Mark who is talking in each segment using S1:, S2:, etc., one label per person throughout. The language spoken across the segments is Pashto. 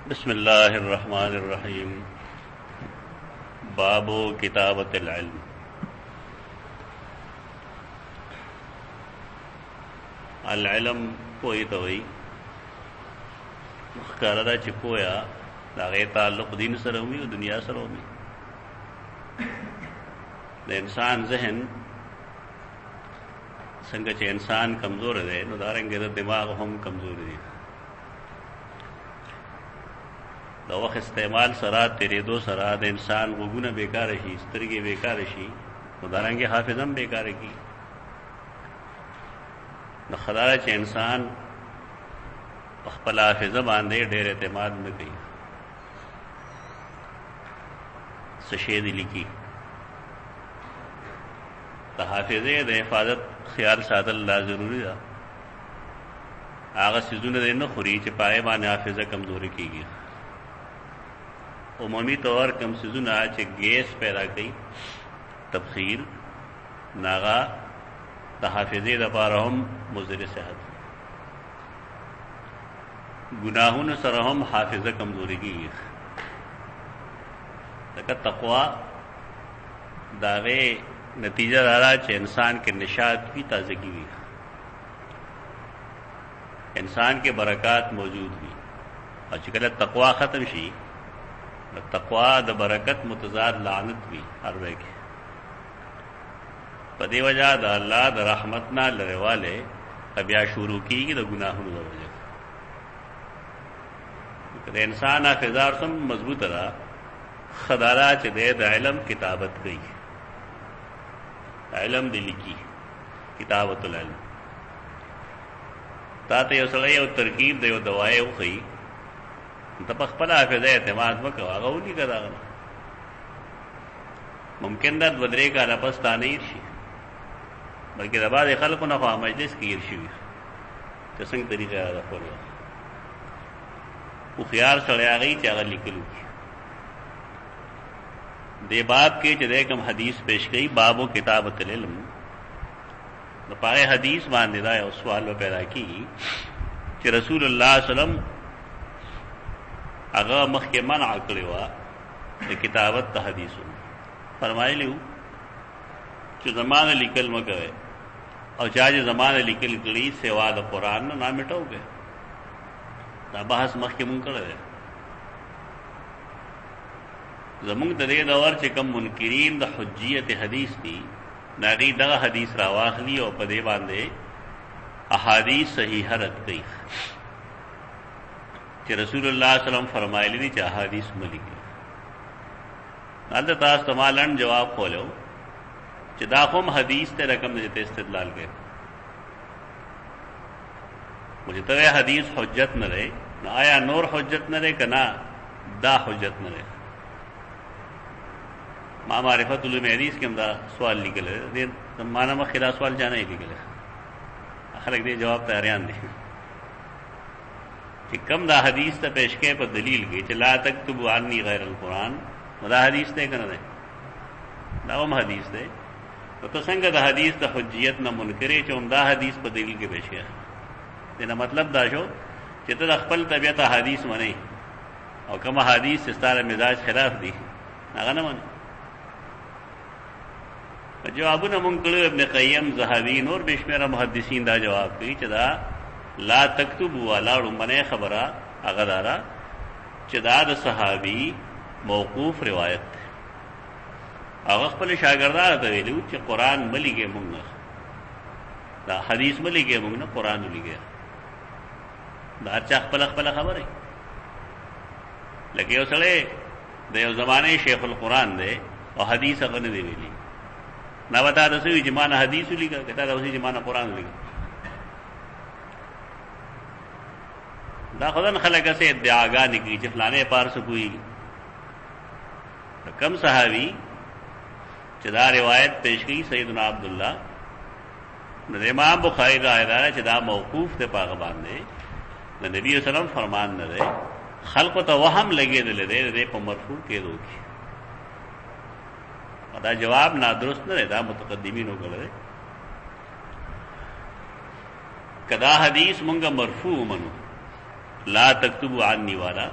S1: बिस्मिल्लाह अर्रहमान अर्रहीम। बाबो किताबतिल इल्म। अल इल्म पोई तो वही मुख्तारा च पोया दागे ताल्लुक दीन सर हुई और दुनिया सर हुई। इंसान जहन संग च इंसान कमजोर है नो दारेंगे तो दिमाग हम कमजोर है। द वक्त इस्तेमाल सरा तेरे दो सरा द इंसान गुगुना बेकार ही स्तरगे बेकार ही नो दारेंगे हाफिजम बेकार की न खदारा च इंसान अखपल हाफिज बांधे ढेर एतमाद न गई सशेद लिखी तो हाफिजे द हिफाजत ख्याल सादल ला जरूरी था आगा सिजुन दे न खुरी च पाए माने हाफिजा कमजोरी की गई। उमूमी तौर कम सिजुन आज गैस पैदा की तबखीर नागा तहाफिजे दपारहम मुजर सेहत गुनाहुन सरहम हाफिजा कमजोरी की गई। तकवा दावे नतीजा रहा च इंसान के निशात की ताजगी हुई इंसान के बरकत मौजूद हुई और चिकल तकवा ख़त्म शी तकवा द बरकत मुतजाद लानत हुई हर वे के पदे वजह द अल्लाह द रहमत ना लरे वाले कबिया शुरू की कि द गुनाहुन द वजह इंसान आफिजार सम मजबूत रहा खदारा च दे द इल्म किताबत गई इल्म दिली की किताबतुल इल्म ताते यो सड़े यो तरकीब दे यो दवाए उखई तपखपला हाफिज एतमाद मक आगौली कदा मुमकिन दत बदरे का नपस्ता नहीं शी बल्कि दबाद खल्क न खा मजलिस की ईर्षी तो संग तरीका रखो उखियार सड़े आ गई चागा लिखलू दे बाब के जदे कम हदीस पेश गई बाबो किताबतुल इल्म तो पाए हदीस मानदा है उस सवाल में पैदा की कि रसूलुल्लाह सल्लम अगर मख के मन आकड़े हुआ तो किताबत हदीस फरमाए लिऊ जो जमान लिखल म कहे और चाहे जमान लिखल कड़ी सेवाद कुरान ना मिटाओगे ना बहस मख के मुंह करे जमुंग दे दौर च कम मुनकिरीन द हुज्जियत हदीस थी नागी दगा हदीस रावाखली और पदे बांधे अहादीस सही हरत गई कि रसूलुल्लाह सल्लम फरमाए ली च अहादीस मलिक नाद तास तमालन जवाब खोलो चिदाखुम हदीस ते रकम जते इस्तेदलाल के मुझे तवे हदीस हुज्जत न रहे न आया नूर हुज्जत न रहे कना दा हुज्जत न रहे माँ मारिफतुल हदीस के अंदर सवाल निकले दे माना में खिला सवाल जाना ही निकले आखिर दे जवाब तैयारियान दे कि कम दा हदीस त पेश के पर दलील के चला तक तुब आनी गैर अल कुरान मदा हदीस दे कर दे नाम हदीस दे तो संग दा हदीस द हुज्जियत न मुनकरे चोमदा हदीस पर दलील के पेश किया देना मतलब दाशो चित अखपल तबियत हदीस मने और कम हदीस इस्तार मिजाज खिलाफ दी नागा न मने जवाब न मुंकल इब्न क़य्यम ज़हाबीन और बेशमेरा मुहद्दिसीन दा जवाब कही चदा ला तक्तुब वाला मने खबरा अगदारा चदाद सहाबी मौकूफ रिवायत अगल शागिर्दार तवेलू च कुरान मली के मुंग दा हदीस मली के मुंग न कुरान मली गया दा चाखपल खबर है लगे सड़े दे जमाने शेखुल कुरान दे और हदीस अगन दे वेली ना बता रसोई जमाना हदीस लिखा कहता था उसी जमाना कुरान लिखा दा खुदन खलक से इद्दिआगा निकली च फलाने पार से कोई तो कम सहाबी चदा रिवायत पेश की सैयदना अब्दुल्ला इमाम बुखारी रायदार चदा मौकूफ थे पाक बांधे न नबी वसल्लम फरमान न दे खल्क तो वहम लगे दे पर मरफू के रोकी अदा जवाब ना दुरुस्त न रहता मुतकद्दिमीन हो गए कदा हदीस मुंगा मरफू मनु ला तक्तुबु अन्नी वाला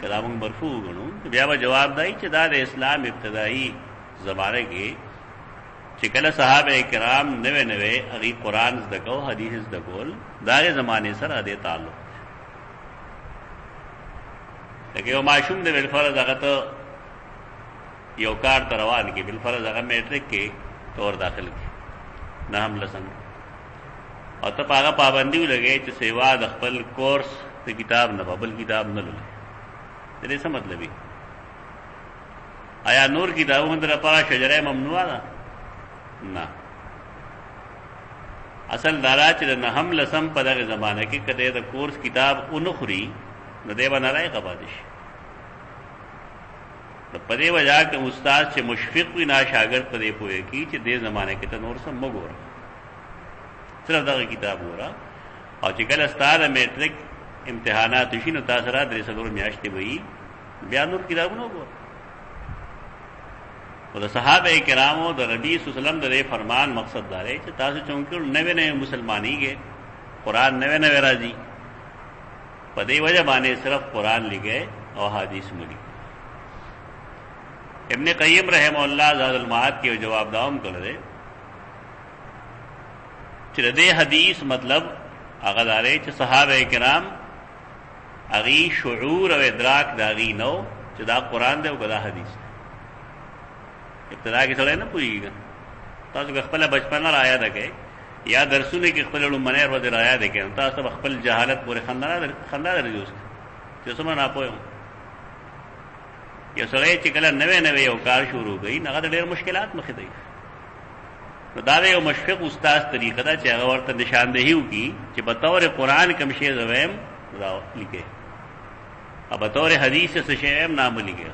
S1: که دا موږ مرفوع ګڼو، بیا به جواب دی چې دا د اسلام ابتدایي زمانه کې چې کله صحابه کرام نوې نوې هغې قرآن زده کو، حدیث زده کول، د هغې زمانې سره دې تعلق لکه یو ماشوم دی بالفرض هغه ته یو کار ته روان کې، بالفرض هغه میټرک کې تور داخل کې نهم لسم، او ته په هغه پابندي ولګې چې سیوا د خپل کورس د کتاب نه بل کتاب نه لولې، د دې څه مطلب وي؟ آیا نور کتابونه در لپاره شجره ممنوعه ده؟ نه، اصل دارا چې د نهم لسم په دغه زمانه کې کده د کورس کتاب اونخوري نو دی به نری قباده شي. نو په دې وجه کې استاد چې مشفق وي نه شاګرد په دې پوهېږي چې دې زمانه کې ته نور څه مه ګوره، صرف دغه کتاب ګوره، او چې کله ستا د میټرک امتحانات شي نو تا سره 3 میاشتې به وي، بیا نور کتابونه وګوره. او د صحابه کرامو د نبی صلی الله علیه وسلم د فرمان مقصد دا دی چې تاسو چونکه نوې نوې مسلمانېږئ، قرآن نوې نوې راځي، په دې وجه باندې صرف قرآن لګئ او حدیث مو لګئ. ابن قیم رحمه الله زاد المعاد کې جواب داوم کړی دی چې د دې حدیث مطلب هغه دا دی چې صحابه کرام هغې شعور او ادراک د هغې نو چې دا قرآن دی او که دا حدیث دی. ابتدا کې سړی نه پوهېږي، تاسو که خپله بچپنه را یاده کړئ یا درسونه کې خپله لومړنۍ ورځې را یاده کړئ نو تاسو به خپل جهالت پورې خندا درځي اوس چې څومره ناپوه یم. یو سړی چې کله نوې نوې یو کار شروع کوي نو هغه ته ډېر مشکلات مخې ته وي، نو دا د یو مشفق استاد طریقه ده چې هغه ورته نشاندهي وکړي چې بطور قرآن کوم شی زه ویم را لیکئ او بطور حدیث څه شی ویم نامه لیکئ.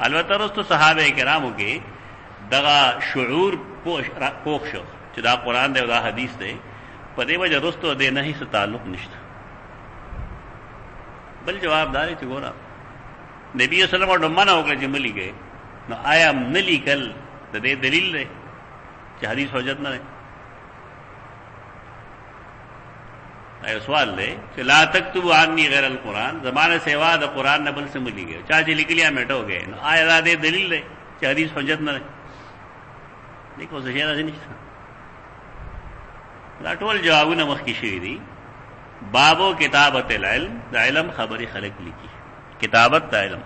S1: البته رستو صحابه کرامو کې دغه شعور پوخ شو چې دا قرآن دی او دا حدیث دی، په دې وجه رستو دې نه هیڅ تعلق نشته. بل جواب دا دی چې ګوره نبی صلی الله علیه وسلم منع وکړه چې مه لیکئ، نو آیا نه لیکل د دې دلیل دی چې حدیث حجت نه دی؟ ایو سوال دی چې لا تکتبوا عنی غیر القرآن، زمانه سیوا د قرآن نه بل څه مه لیکئ، چا چې لیکلي میټه ہو گئے، نو آیا دا دې دلیل دی چې حدیث حجت نه دی؟ دیکھو څه شی داسې نشته. دا ټول جوابونه مخکې شوي دي. بابو کتابت العلم، د علم خبرې خلک لیکي، کتابت د علم.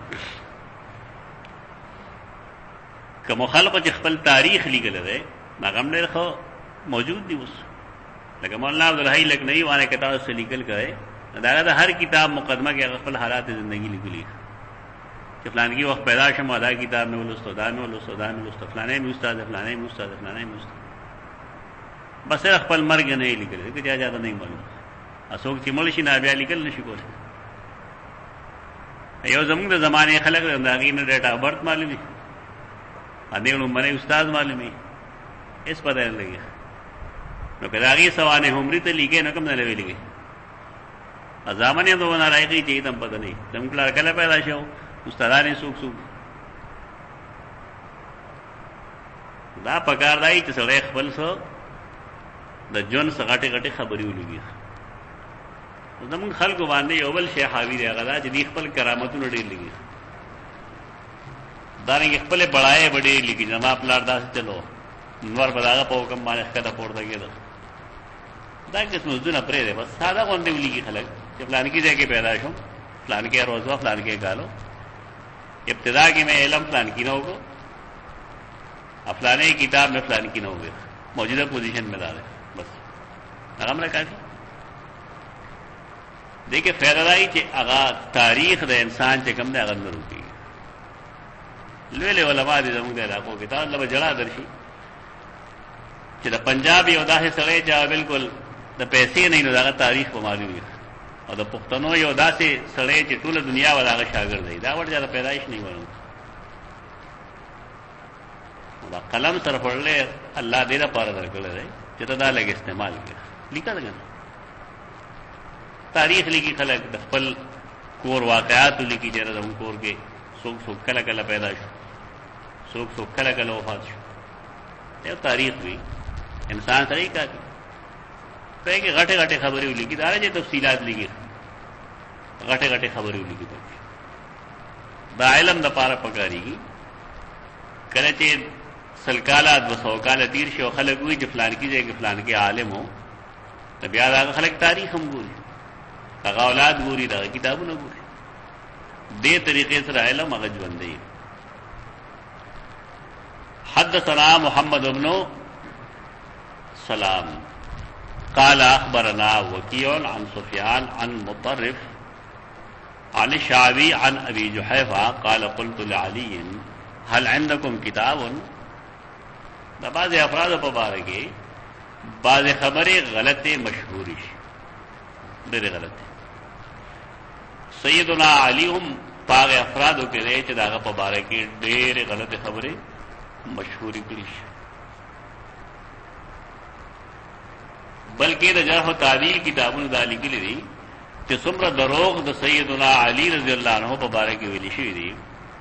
S1: کوم خلکو چې خپل تاریخ لیکلی دی هغه هم ډېر ښه موجود دي اوس، لکه مولانا عبدالحی لکھنوی باندې کتاب سے لیکل کړی، دا هغه د هر کتاب مقدمه کې هغه خپل حالات زندگی لیکلي چې فلانګي وخت پیدا شم دا کتاب مې ولوستو، دا مې ولوستو، دا مې ولوستو، فلانې مې استاد، فلانې مې استاد، فلانې مې استاد، بس خپل مرګ نه یې لیکلی که چا زیاده نه معلوم. څوک چې مړ شي نه بیا لیکل نشي کولی. یو زمونږ د زمانې خلک د هغې نه ډیټ آف برت معلومي، هغې لومړنی استاد معلومي، هېڅ پته نه لګي. نو که د هغې سوانح عمري ته لیکې نو کوم نه لوی لیکي، زامن یې دومره راغلي چې هېڅ هم پته نه وي زموږ پلار کله پیدا شو، استادان یې څوک څوک. دا پکار دی چې سړی خپل څه د ژوند څه غټې غټې خبرې ولګي. زمونږ خلکو باندې یو بل شی حاوي دی، هغه دا چې دوی خپل کرامتونه ډېر لیکي، دارنګې خپلې بړایې به ډېر لیکي. زما پلار داسې چلو، نور به د هغه په حکم باندې ښکته پورته کېده. دا قسم زونه پرېږدی، بس ساده غوندې ولیکي خلک چې فلانکي ځای کې پیدا شوم، فلانکې روز وه، فلانکې کالو، ابتدا کې مې علم فلانکي نه وکړو، فلانې کتاب میں فلانکي نه وګورې، موجوده پوزیشن میں دا دی، بس هغه مله کافي. دیکھے فائدہ دای چې هغه تاریخ د انسان چې کوم دی هغه نه روکي. لوی لوی علما دي زموږ د علاقو کې، تا لږ جړا درشي چې د پنجاب یو داسې سړی چې بالکل د پیسې نه نو دغه تاریخ په معلوم وي، او د پښتنو یو داسې سړی چې ټوله دنیا ولا هغه شاګرد دی، دا ورته د پیدایش نه معلوم. دا قلم سره پړلې الله دې لپاره درکړی دی چې ته دا لږ استعمال کړې. لیکل کنه تاریخ لیکي خلک، د خپل کور واقعات لیکي چې زموږ کور کې څوک څوک کله کله پیدا شو، څوک څوک کله کله وفات شو. یو تاریخ وي انسان سره یې کافي. کله کې غټه غټه خبرې ولیکي، دا چې تفصیلات لیکي، غټه غټه خبرې ولیکي. دا علم د پاره پکاري کله چې سلکاله 200 کال تیر شو خلک وی چې فلان کې ځای کې فلان کې عالم هو نو بیا دا خلک تاریخ هم ګوري هغه اولاد ګوري دا کتابونه ګوري دې طریقې سره علم هغه ژوند دی. حدثنا محمد بن سلام قال اخبرنا وكيع عن سفيان عن مطرف عن الشعبي عن ابي جحيفه قال قلت لعلي هل عندكم كتاب. دا بعض افراد په باره کې بعض خبرې غلطه مشهوري شي ډېر غلطه. سیدنا علی هم پاغ افرادو کې دی چې داغه په باره کې ډېر غلطه خبرې مشهوري کړي شي بلکې د جرح او تعدیل کتابونو دا لیکلي دي چې څومره دروغ د سیدنا علی رضی الله عنه په باره کې ویلي شوي دي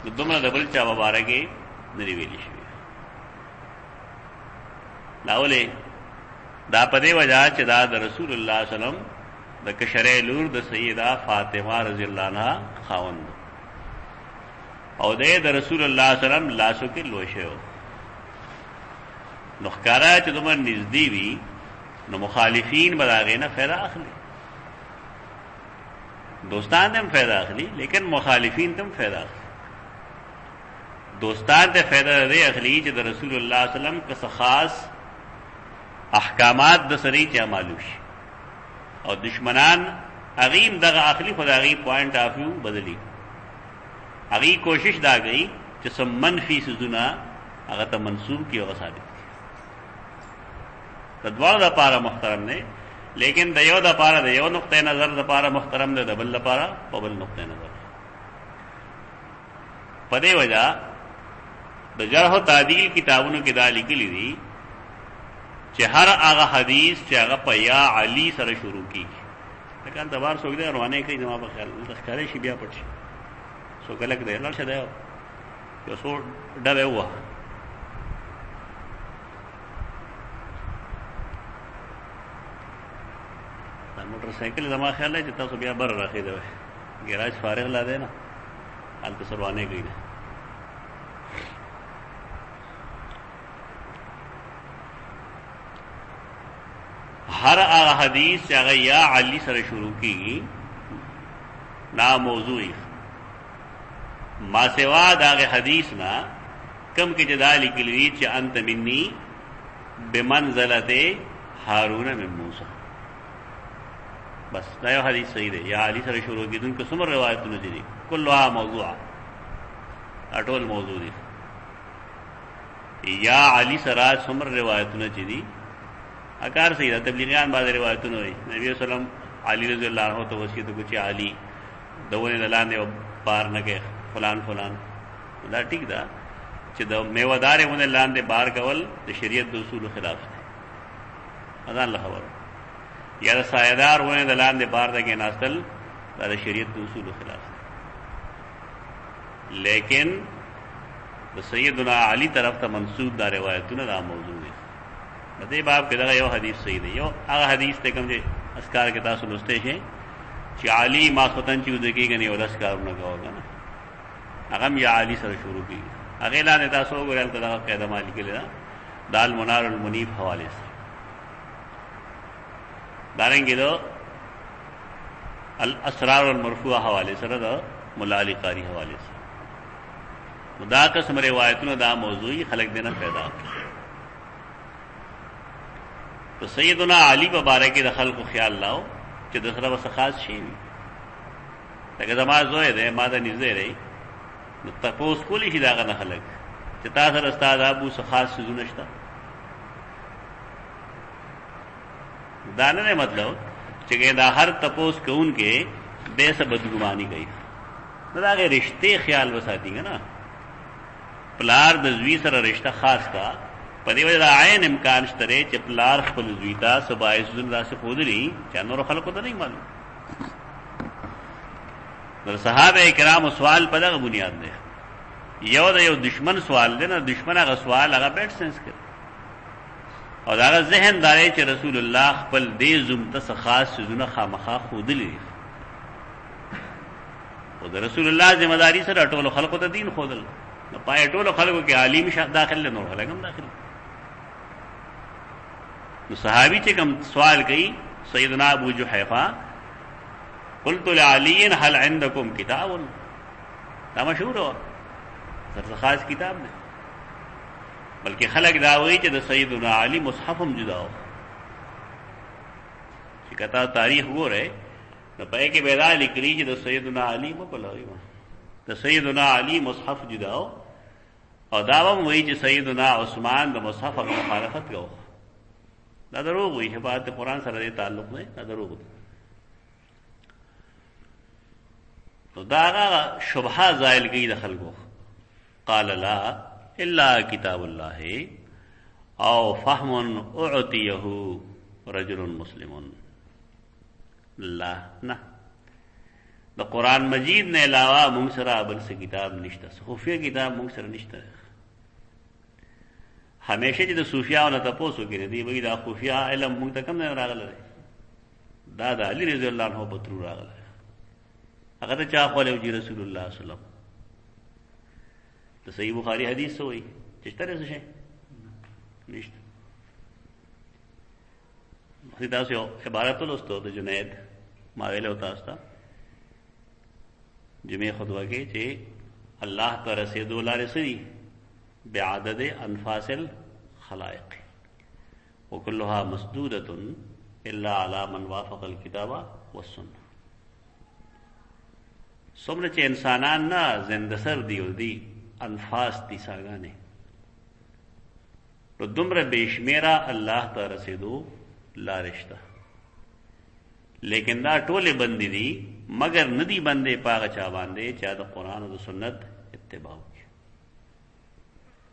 S1: نو دومره د بل چا په باره کې نه دي ویلي شوي. لاولې دا په دې وجه چې دا د رسول الله صلی الله علیه وسلم د کشرې لور د سیده فاطمه رضی الله عنها خاوند او د رسول الله صلی الله علیه وسلم لاسو کې لوشه نو ښکارا چې دومره نږدې وي نو مخالفین به د هغې نه فایده اخلي دوستان ته هم فایده اخلي لیکن مخالفین ته هم فایده اخلي. دوستان ته فایده دې اخلي چې د رسول الله صلی الله علیه وسلم که خاص احکامات د سری چا معلوم شي او دشمنان اغیم دغه اخلی خدای پوینٹ آف ویو بدلی اغي کوشش دا گئی چې سم منفی سزونه هغه ته منسوب کی او ثابت کی تدوار د پاره محترم نه لیکن د یو د پاره د یو نقطه نظر د پاره محترم نه د بل لپاره په بل نقطه نظر. په دې وجہ د جرح او تعدیل کتابونو کې دا لیکلي دي چې هر هغه حدیث چې هغه په یا علی سره شروع کیږي لکه انتبار څوک دی روانه کوي زما په خیال د ښکارې شي بیا پټ شي سو کلک دی لړ شه دی یو څو ډبه وه دا موټر سایکل زما خیال دی چې تاسو بیا بر راخې دی ګراج فارغ لا دی نه هلته سره روانه کوي ہر آغا حدیث سے اگر یا علی سر شروع کی نا موضوعی ما سوا داغ حدیث نا کم کی جدالی کی لیے چا انت منی بمنزلت ہارون من موسیٰ بس دا یو حدیث صحیح دے یا علی سر شروع کی دن کو سمر روایت نجری کلها موضوعا اٹول موضوع دی یا علی سرات سمر روایت نجری اکار صحیح دا تبلیغیان بعض روایتونه وي نبی صلی الله علیه وسلم علی رضی الله عنه ته وصیت وکړي علی دونه لاندې بار نه کې فلان فلان دا ټیک دا چې د میوهدارې ونه لاندې بار کول د شریعت د اصول خلاف دی اذان له خبر یا د سایدار ونه د لاندې بار د کې ناستل دا د شریعت د اصول خلاف دی لیکن د سیدنا علی طرف ته منسوب دا روایتونه دا موضوع دي دې باب کې دا یو حدیث صحیح دی یو هغه حدیث ته کوم چې اسکار کې تاسو لسته شي چې علی ما ختن چې ودګي غني ول اسکار نه کوو کنه هغه یا علی سره شروع کی هغه لاندې تاسو وګورئ ته دا قاعده مالک لیدا دال منار المنیف حواله سره دارنګه دو الاسرار المرفوع حواله سره دا مولا علی قاری حواله سره دا قسم روایتونو دا موضوعي خلق دینا پیدا تو سیدنا علی مبارک د خلق خیال لاو چې د سره وس خاص شي لکه زما زوی دی ما د نږدې رہی نو تاسو کولی شي داغه نه خلق چې تاسو سره استاد ابو څه خاص څه نشته دا نه مطلب چې دا هر تپوس کون کې بے څه بدګماني کوي دا هغه رشته خیال وساتي نه پلار د زوی سره رشتہ خاص کا په دې وجه عین امکان شته چې پلار خپل زوی ته سبای سن راسه خودري چې نور خلکو ته نه معلوم در صحابه کرام سوال په دغه بنیاد دی یو د یو دشمن سوال دی نه دشمن هغه سوال هغه بیٹ سنس کړ او دا ذهن داري چې رسول الله خپل دې زمته خاص سونه خامخا خودلی او د رسول الله ذمہ داری سره ټول خلقو ته دین خودل نو پای ټول خلقو کې عالم شه داخل نه نور خلک هم داخل. نو صحابي چې کوم سوال کوي سیدنا ابو جحیفہ قلت لعلی هل عندكم کتاب، دا مشهور ہو سر خاص کتاب دی، بلکہ خلق دا وایي چې د سیدنا علی مصحف هم جدا ہو. چې کتا تاریخ وره نو پای کې پیدا لیکلی چې د سیدنا علی مبلغی د سیدنا علی مصحف جدا ہو، او دا هم وایي چې سیدنا عثمان د مصحف مخالفت کوي. دا دروغ وایي، شفاعت قرآن سره تعلق نه، دا دروغ دی. تو دا شبهه زائل کی د خلکو. قال لا الا کتاب الله او فهم اعطيه رجل مسلم. لا نه، د قرآن مجید نه علاوه موږ سره بل څه کتاب نشته، خفیه کتاب موږ سره نشته. همیشه چې د صوفیانو نه تاسو کې دی وایي دا خفیه علم موږ ته کوم نه راغله، دا د علی رضی الله عنه په تر راغله. هغه ته چا خو له رسول الله صلی الله علیه وسلم ته صحیح بخاری حدیث وایي چې تر څه شي نشته. تاسو یو عبارت ولوستو د جنید ما ویلو تاسو ته جمعې خطبه کې چې الله ته رسېدو لارې سړي بعدد انفاس الخلائق وكلها مسدودة الا على من وافق الكتاب والسنة. څومره چې انسانان نه زنده سر دی او دی انفاس دي ساګانې، نو دومره بېشمېره الله ته رسېدو لارې شته، لیکن دا ټولې بندې دي مگر ندی بندې پاغه چا باندې چا د قرآن او د سنت اتباع وکړي.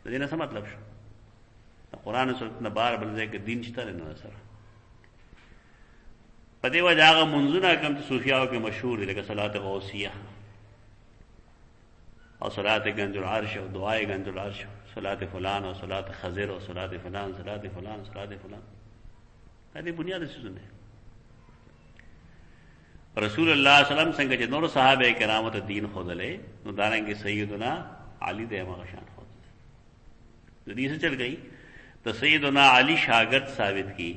S1: د دې نه څه مطلب شو؟ د قرآن او سنت نه بار بل ځای کې دین شته نه سره. په دې وجه هغه منځونه کوم چې صوفیاو کې مشهور دي لکه صلات غوثیه او صلات گنج العرش او دعای گنج العرش، صلات فلان او صلات خضر او صلات فلان، صلات فلان، صلات فلان، دا دې بنیاد څه نه. رسول الله صلی الله علیه وسلم څنګه چې نور صحابه کرامو ته دین خودلې، نو دارنګه سیدنا علی دې هغه شان خود دې دې څه چل گئی. تو سیدنا علی شاگرد ثابت کی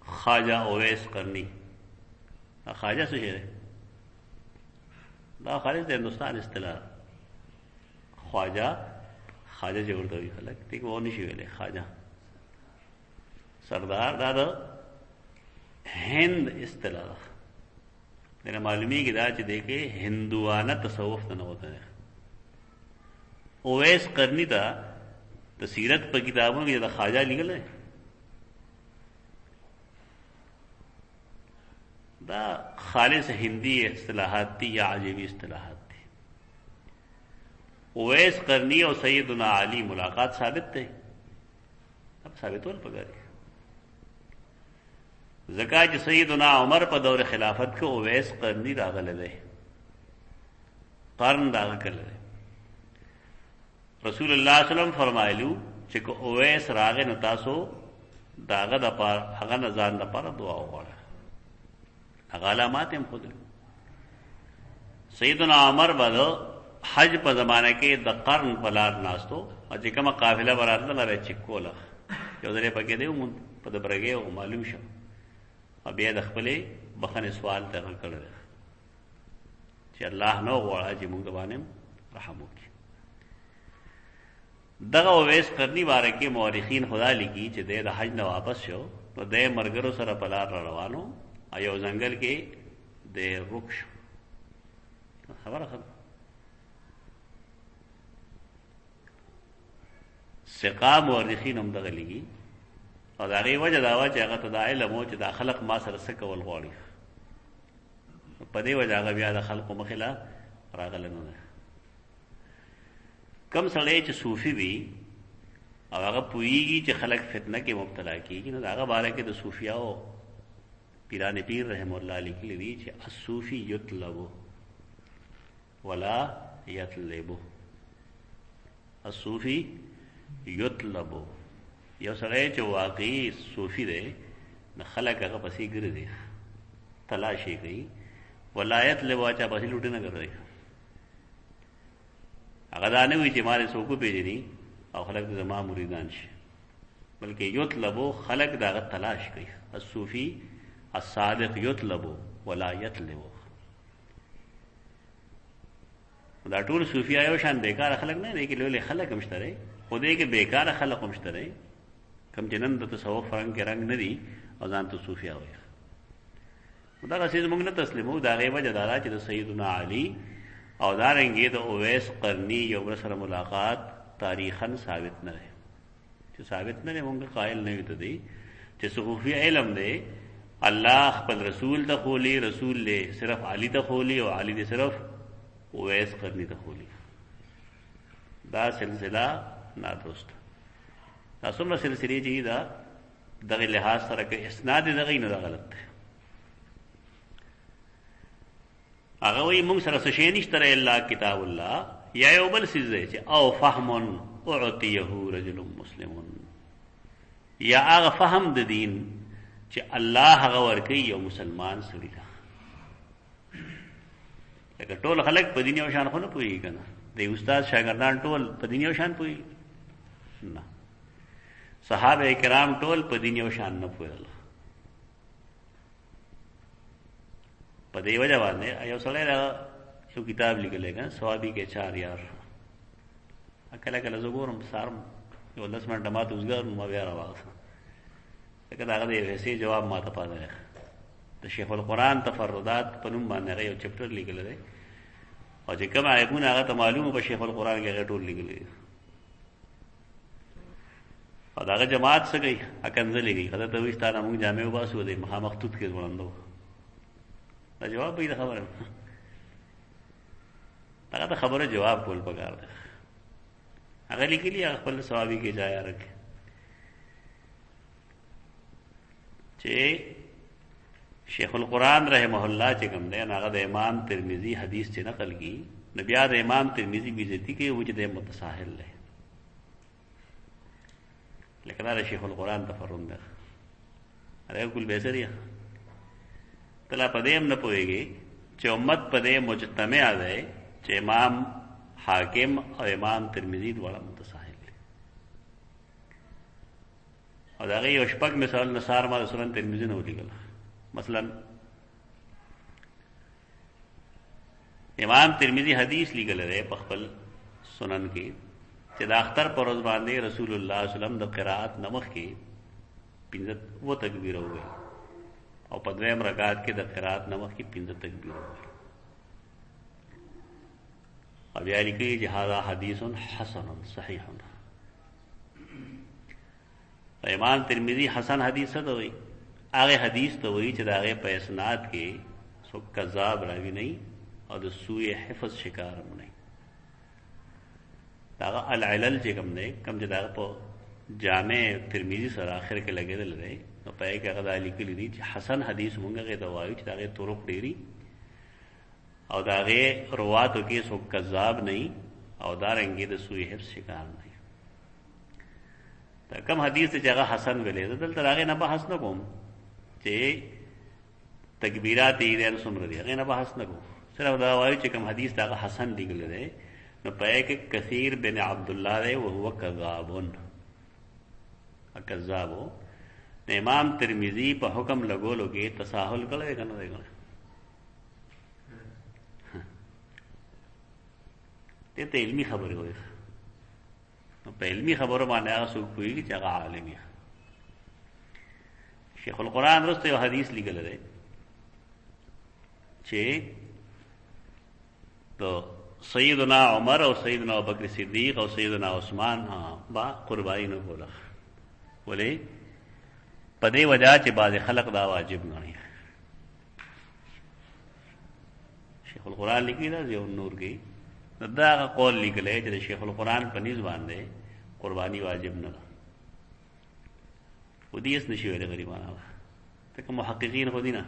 S1: خواجہ اویس قرنی. خواجہ سے شعر دا خالص ہندوستان اصطلاح خواجہ خواجہ جو ورته وی خلک ټیک و نشي ویلې خواجہ سردار دا د هند اصطلاح دنه معلومی کی دا چې دیکھے هندوانه تصوف نه ہوتا ہے. اویس قرنی دا د سیرت په کتابونو کې دا خواجہ لیکل ہے، دا خالص ہندی اصطلاحات تھی یا عجیبی اصطلاحات تھی. اویس قرنی اور سیدنا علی ملاقات ثابت تھے، اب ثابت ہو پگاری زکات سیدنا عمر په دور خلافت کو اویس قرنی راغله ده قرن راغله. رسول الله صلی الله علیه وسلم فرمایلو چې کو اویس راغه نو تاسو داغه د پار هغه نه ځان د پاره دعا وغواړه. هغه علامات هم خود سیدنا عمر بعد حج په زمانه کې د قرن په لار ناستو او چې کومه قافله براتله لاره چکوله یو ځای پکې دی مون په د برګه او معلوم شو او بیا د خپلې بخنه سوال ته کړل چې الله نو غواړي چې موږ باندې رحم وکړي. دغه اویس قرنی باره کې مورخین خدا لیکي چې د حج نه واپس شو نو د مرګرو سره په لار روانو ایو ځنګل کې د رخ خبره سقا مورخین هم دغه لیکي او دا غي وجه دا چې هغه ته د علم او چې د خلق ما سره څه کول غواړي په دې وجه هغه بیا د خلقو مخله راغله نه. کم سړی چې صوفي وي او هغه پوهیږي چې خلق فتنه کې مبتلا کیږي نو هغه باره کې د صوفیاو پیران پیر رحم الله لیکلي دي چې الصوفي یطلب ولا یطلب. الصوفي یطلب یو سړی چې واقعي صوفي دی نو خلق هغه پسې ګرځي تلاشي کوي، ولا یطلب چا پسې لوټ نه کوي. هغه دا نه وي چې ما څوک وپېژني او خلک د زما مریدان شي، بلکې یطلبو خلق داغه تلاش کوي. الصوفی الصادق یطلبو ولا یطلبو. دا ټول صوفیا یو شان بیکار خلق نه دی، کې لولې خلق مشتره خو دې کې بیکار خلق مشتره کم چې نن د تصوف رنگ کې رنگ نه دي او ځان ته صوفیا وایي. دا غسیز موږ نه تسلیمو. دا غي وجه دا چې د سیدنا علی او دارنګې د اویس قرنی یو بل سره ملاقات تاریخا ثابت نه دی، چې ثابت نه دی موږ قائل نه یو ته دی چې صوفی علم دی الله خپل رسول ته خولی، رسول له صرف علی ته خولی او علی دې صرف اویس قرنی ته خولی. دا سلسله نادرست. دا څومره سلسلې چې دا دغه لحاظ سره کې اسناد دغه نه غلط دی. هغه وایي موږ سره څه شی نشته الا کتاب الله یا یو بل څیز دی چې او فهم اعطیه رجل مسلم، یا هغه فهم د دین چې الله هغه ورکوي یو مسلمان سړي ته. لکه ټول خلک په دین یو شان خو نه پوهېږي که نه، د استاد شاګردان ټول په دین یو شان پوهېږي نه، صحابه کرام ټول په دین یو شان نه پوهېدل. په دې وجه باندې یو سړی یو کتاب لیکلی که ثوابي کې 4 یار، کله کله زه ګورم سارم یو 10 منټه ما ته اوزګار ما بیا راواغسه، لکه د هغه د یو حصې جواب ما ته پاته دی. د شیخ القرآن تفردات په نوم باندې هغه یو چپټر لیکلی دی او چې کوم عیبونه هغه ته معلومه په شیخ القرآن کې هغه ټول لیکلی دی. او د هغه جماعت څه کوي اکنځلې کوي، ښځه ته وایي ستا نه مونږ جامې وباسو دی مخامخ توت کې ځوړندو. دا جواب به یې د خبره هغه د خبره جواب کول پکار دی. هغه لیکلي هغه خپل ثوابي کې ځای رکړي چې شیخ القرآن رحمه الله چې کوم دی هغه د امام ترمذی حدیث چې نقل کی نو بیا د امام ترمذی بیزتی کوي و چې د متساهل دی، لیکن دا شیخ القرآن تفرد دی. هغه کول بهتریا کله په دې هم نه پوهېږي چې امت په دې مجتمع دی چې امام حاکم او امام ترمذی دواړه متساهل دي. او دا غي یو شپږ مثال نصار ما سنن ترمذی نه ولیکل. مثلا امام ترمذی حدیث لیکل دی په خپل سنن کې چې د اختر پر ورځ باندې رسول الله صلی الله علیه وسلم د قرات نمخ کې 15 تکبیر وکړي او په دویم رکعت کې د قرات نمخ کې 15 تکبیر وکړي. او بیا لیکي چې هذا حدیث حسن صحیح. امام ترمذی حسن حدیث ته وایي هغه حدیث ته وایي چې د هغه په اسناد کې څوک کذاب راوي نه او د سوء حفظ شکار هم نه. دا العلل چې کوم دی کوم چې دا په جامع ترمذی سره اخر کې لګیدل دی نو پای کې هغه لیکلي دي چې حسن حدیث مونږه ته وایي چې هغه طرق ډیری او داغه رواتو کې څوک کذاب نه او دارنګې د سوء حفظ شکار نه. دا کوم حدیث چې هغه حسن ویلې دلته هغه نه بحث نه کوم چې تکبیرات یې د څومره دي، هغه نه بحث نه کوم. صرف دا وایي چې کوم حدیث هغه حسن لیکل دی نو پای کې کثیر بن عبد الله دی او هو کذابون کذابو. امام ترمذی په حکم لګولو کې تساهل کړی کنه دی کنه ته علمی خبره وایي نو په علمی خبره باندې هغه څوک کوي چې هغه عالم وي. شیخ القرآن رسته یو حدیث لیکل دی چې تو سیدنا عمر او سیدنا ابوبکر صدیق او سیدنا عثمان با قربانی نه کوله ولې په دې وجہ چې بعض خلق دا واجب غني. شیخ القرآن لیکي دا یو نور کې دا قول لیکلی چې د شیخ القرآن په نیز باندې قربانی واجب نه ده. خو دې هېڅ نشي ویلی غریبانو ځکه محققین خو دي نه.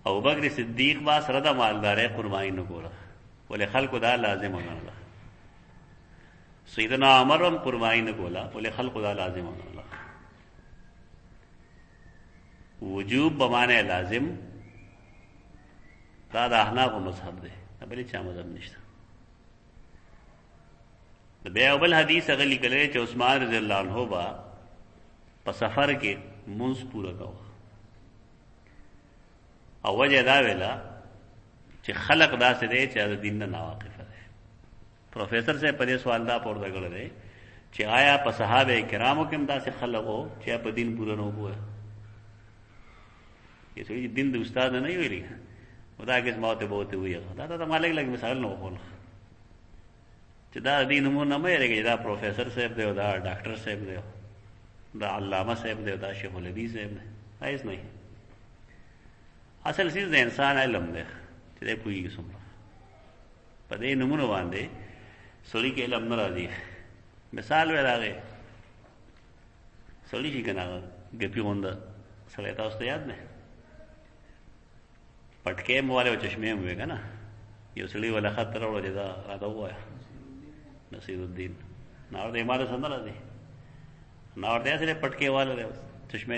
S1: ابوبکر صدیق با سره د مالدارۍ قربانی نه کوله ولې خلکو دا لازم وګڼله. سیدنا عمر هم قربانی نه کوله ولې خلکو دا لازم وګڼله. وجوب بمانه لازم دا د احناف مذهب دی، بلې چا مذهب نشته. بیا بل حدیث هغه لیکلی چې عثمان رضی الله عنه با په سفر کې منځ پوره کوه، او وجه دا ویلا چې خلق داسې دی چې د دین نه ناواقفه دی. پروفیسر صاحب په دې سوال دا پورته کړی دی چې آیا په صحابه کرامو کې هم داسې خلق وو چې په دین پوره نه وو؟ یہ سوئی دین د استاد نه ویلي خدا کې موت بہت ہوئی دا ته مالک لګ مثال نه وول چې دا دین مو نه مې رګي دا پروفیسر صاحب دی او دا ډاکټر صاحب دی دا علامه صاحب دی دا شیخ الحدیث صاحب دی ایس نه. اصل چیز د انسان علم دی چې دې پوهیږي څومره په دې نمونه باندې سړي کې علم نه راځي. مثال وی راغی سړي شي کنه ګپی غونډه سړی تاسو ته یاد نه پټکې مواله او چشمه مو وګا یو سړي ولا خطر وړو چې دا راته وایا نصیر الدین نار دې ماده څنګه راځي نار دې سره پټکې واله چشمه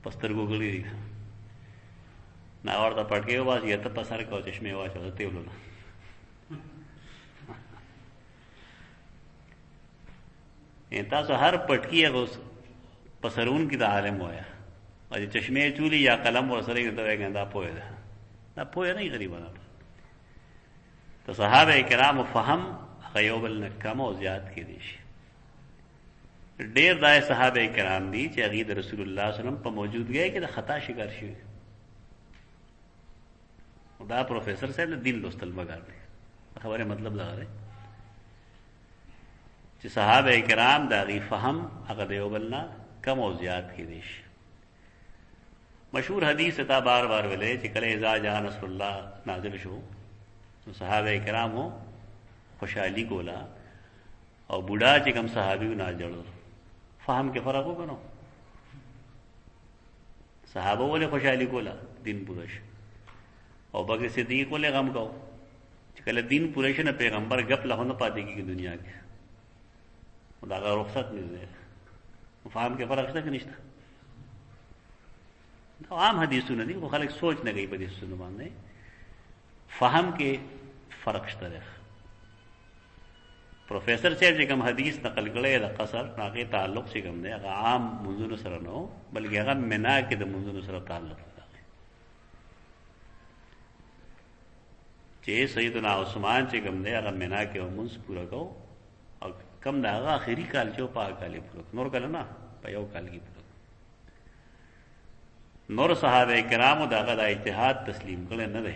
S1: پستر ګوګلی دي ناور دا پټکې واس یې ته پسر کو چشمه واچو ته ولونه تاسو هر پټکی هغه پسرون کی د عالم وایا او چشمه چولی یا قلم ور سره دا وګنده دا پوهه ده دا پوهه نه غریبانه. تو صحابه کرام فهم غیوبل نکم او زیات کې دي شي ډیر دای صحابه کرام دي چې هغه د رسول الله صلی الله علیه وسلم په موجودګۍ کې د خطا شکار شي. دا پروفیسر صاحب نے دین لوستل مګار دي خبره مطلب دا غره چې صحابه کرام دا غي فهم هغه دیوبلنا کم او زیات کې دي شي. مشهور حدیث تا بار بار ویلې چې کله اذا جاء نصر الله نازل شو نو صحابه کرامو خوشحالی کولا او بوډا چې کوم صحابي نه جوړ فهم کې فرق وکړو. صحابه ولې خوشحالی کولا دین پوره شي او بګر صدیق ولې غم کو چې کله دین پوره شي نه پیغمبر غپ له نه پاتې کیږي دنیا کې دا رخصت نه ده. فهم کې فرق شته که نشته؟ عام حدیثونه دي خو خلک سوچ نه کوي په دې څه باندې فهم کې فرق شته. پروفیسر صاحب چې کوم حدیث نقل کړی د قصر هغه تعلق چې کوم دی هغه عام منځونو سره نه بلکې هغه منا کې د منځونو سره تعلق لري چې سیدنا عثمان چې کوم دی هغه منا کې منځ پورا کو او کم دا هغه اخیری کال چې په کال پورا نور کله نه په یو کال کې پورا نور صحابه کرامو داغه د اجتهاد تسلیم کړي نه ده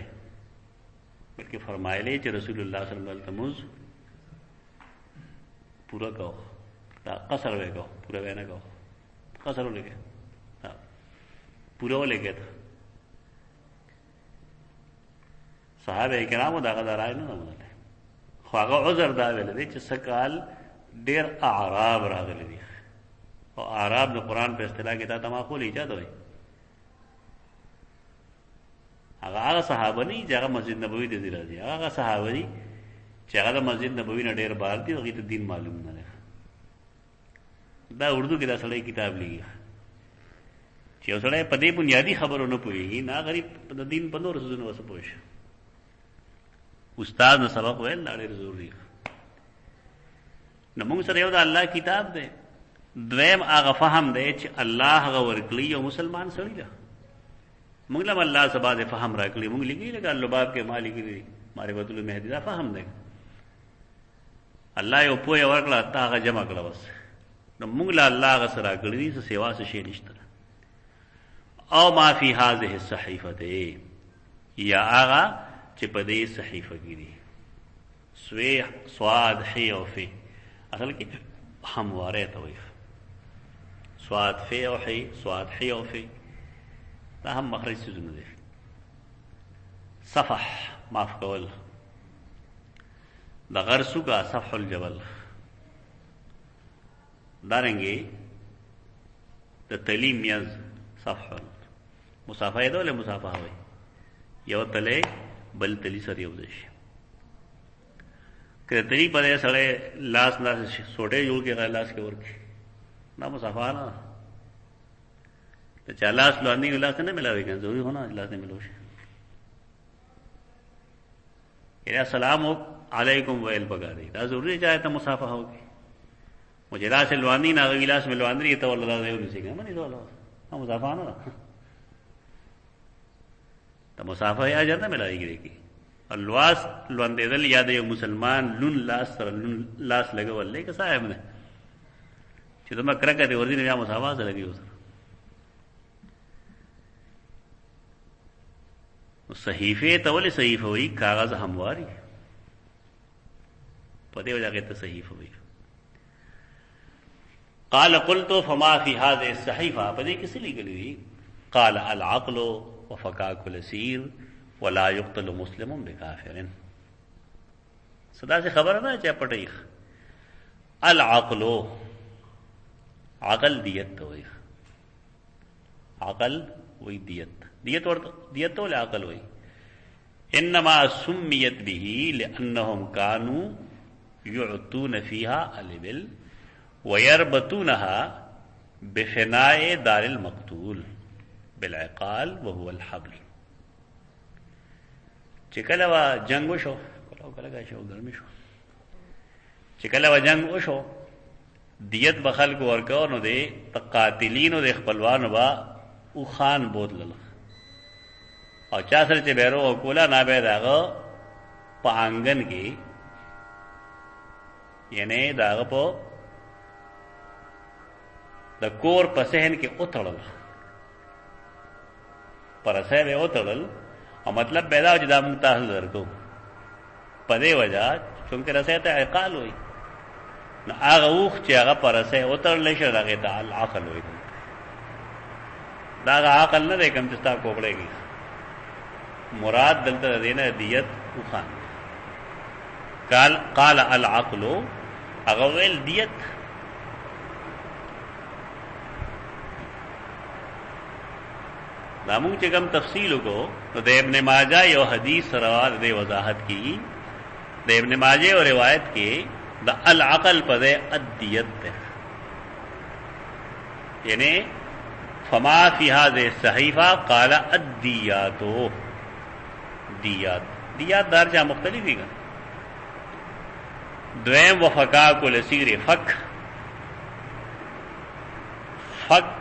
S1: بلکې فرمایلی چې رسول الله صلی الله علیه وسلم پورا کو دا قصر وکاو پورا وینا کو قصر ولګي پورا ولګي صحابه کرامو داغه درای نه نه خو هغه عذر دا ویل دي چې سکال ډیر اعراب راغلي دي او اعراب د قران په اصطلاح کې دا تماخول ایجاد وي. هغه صحابه نه چې هغه مسجد نبوي ته راځي هغه صحابه دي چې هغه د مسجد نبوي نه ډیر بار دي هغه ته دین معلوم نه ده. دا اردو کې دا سړی کتاب لیکي چې سړی په دې بنیادی خبرو نه پوهیږي نه غریب د دین په نور څه نه وسه پوهش استاد نه سبق ویل ډېر ضروري. نو موږ سره یو د الله کتاب دی دویم هغه فهم دی چې الله هغه ورکړي او مسلمان سړی ده موږ له الله سبا دې فهم راکړي موږ لګي لګا لباب کې مالک دي معرفت المهدی دا فهم دی الله یو پوهه ورکړه تا هغه جمع کړه بس نو موږ له الله هغه سره کړی څه سیوا څه شي نشته. او ما فی هذه الصحیفه یا هغه چې په دې صحیفه کې دي سوی صاد حی او فی اصل کې همواره ته وایي صاد فی او حی صاد حی او فی دا هم مخرج څه دي. صفح معاف کول د غرسو کا صفح الجبل دارنګي د تلی میز صفح مصافحه دوله مصافحه وي یو تله بل تلی سره یو شي کله تلی په سره لاس نه سوټه جوړ کې لاس کې ورکی نه مصافحه نه ته چالاس لوانی لاس نه ملاوي کنه ضروري ہونا لاس نه ملوي. یا سلام علیکم ویل پکاري دا ضروري چاہے ته مصافحه وکړي مجھے لاس لواندی نا غلاس میں لواندی ته الله دا یو نسی کنه منی دوله مصافحه نه ته مصافحه اجر نه ملایږي کی الواس لوندېدل یاد یو مسلمان لون لاس سره لون لاس لګول لکه صاحب نه چې دما کرکه دی ورځي نه مصافحه سره لګي وسره صحیفه ته ولې صحیفه وي کاغذ همواري پدې وجه کې ته صحیفه وي قال قلت فما في هذه الصحيفه پدې کې څه لیکلي دي قال العقل وفكاك الاسير ولا يقتل مسلم بكافر صدا سے خبر نه چې پټي العقل عقل دیت وي عقل وي دیت ورته عقل وي انما سميت به لانهم كانوا يعطون فيها الابل ويربطونها بفناء دار المقتول بالعقال وهو الحبل چې کله وا جنگ وشو کله شو ګرمي شو چې کله وا جنگ وشو دیت بخل کو ورکو نو دے قاتلین او د خپلوانو با او خان بودلل او چا سره چې بیرو او کولا نه به داغه په آنگن کې یعنی داغه په د کور په صحن کې اوتړل پر سه به اوتړل او مطلب پیدا چې دا متحل درکو په دې وجہ چې رسه ته عقال وي نو هغه وخ چې هغه پر سه اوتړل شي هغه ته العقل وي دا عقل نه دی کوم چې تا کوکړېږي مراد دلته دینه دیت او خان قال العقل اغویل دیت نامو چې کوم تفصیل کو نو د ابن ماجه یو حدیث روایت دی وضاحت کی د ابن ماجه او روایت کې د العقل په الدیت ده یعنی فما فی هذه الصحیفه قال الدیات دیات دار جا مختلف ہی گا دویم وفکاک الاسیر فک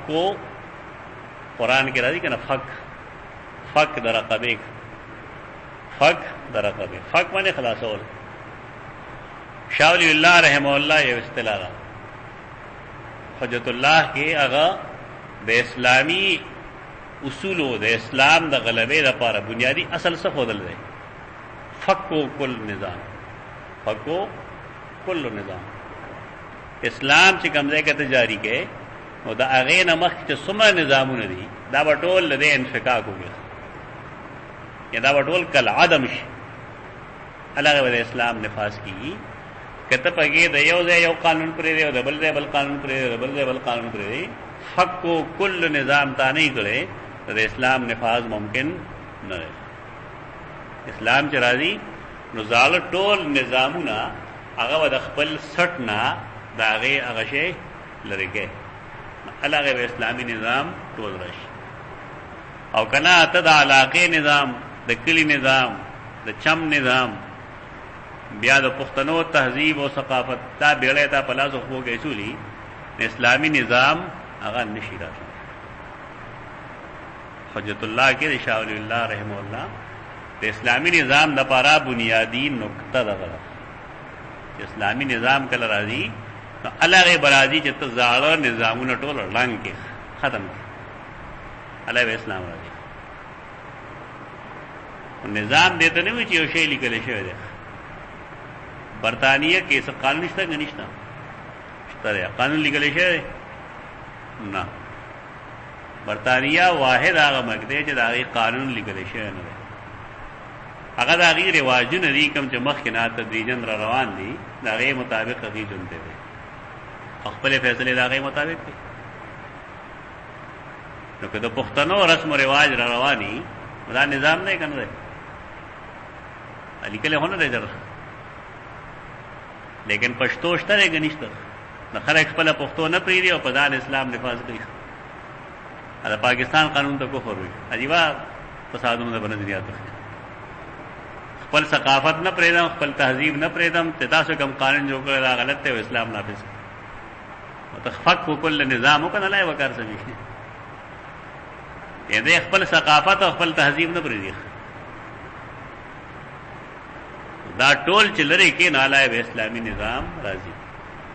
S1: کو قرآن کے راضی کہ نا فک در رقبے فک مانے خلاص اول شاہ ولی اللہ رحمہ اللہ یہ اصطلاح را حجت اللہ کے اغا د اسلامی اصولو د اسلام د غلبې لپاره بنیادی اصل څه خودل دی فکو کل نظام اسلام چې کوم ځای کې تجاری کې او د هغې نه مخکې چې څومره نظامونه دي دا به ټول د انفکاک وکړي یا دا به ټول کالعدم شي هغه د اسلام نفاذ کیږي که ته پکې د یو ځای یو قانون پرې دی او د بل ځای بل قانون پرې دی د بل ځای بل قانون پرې دی فکو کل نظام تا نه کړي د اسلام نفاذ ممکن نه دی اسلام چې راځي نو زال ټول نظامونه هغه د خپل سټ نه د هغه شی لري کې هغه به اسلامي نظام ټول راشي او کنا ته د علاقې نظام د کلی نظام د چم نظام بیا د پښتنو تهذیب او ثقافت تا بیړې تا پلاسو خو کې چولی اسلامي نظام هغه نشي راځي حجت الله کې شاه ولی الله رحم الله د اسلامي نظام د پاره بنیادی نقطه ده اسلامي نظام کله راځي نو الګ برازي چې ته زاړه نظامونه ټول لنګ کې ختم الګ اسلام راځي نظام دې ته نه وي چې یو شی لیکل شوی دی برطانیه کې څه قانون شته نشته شته قانون لیکل شوی نه برطانیه واحد هغه مګدې چې دا قانون لیکل شوی نه دی هغه د هغې رواجونه دي کوم چې مخکې نه تدریجن را روان دي د هغې مطابق هغې ژوند دی خپلې فیصلې د هغې مطابق دي نو که د پښتنو رسم و رواج را رواني دا نظام نه کنه دی لیکلی خو نه دی در لیکن پښتو شته دی که نشته د خلک خپله پښتو نه پرېږدي او په ځان اسلام نفاذ کوي د پاکستان قانون ته کفر وي عجیبه فسادونه د بنظریاتو خپل ثقافت نه پرېدم، خپل تهذیب نه پرېدم، ته تاسو کوم قانون جوړ کړی دا غلط دی او اسلام نافذ کړ. تفکوا کل نظام وکنه لا وکړ سمي دې خپل ثقافت او خپل تهذیب نه پرېږي. دا ټول چې لري کې نالای به اسلامي نظام راځي.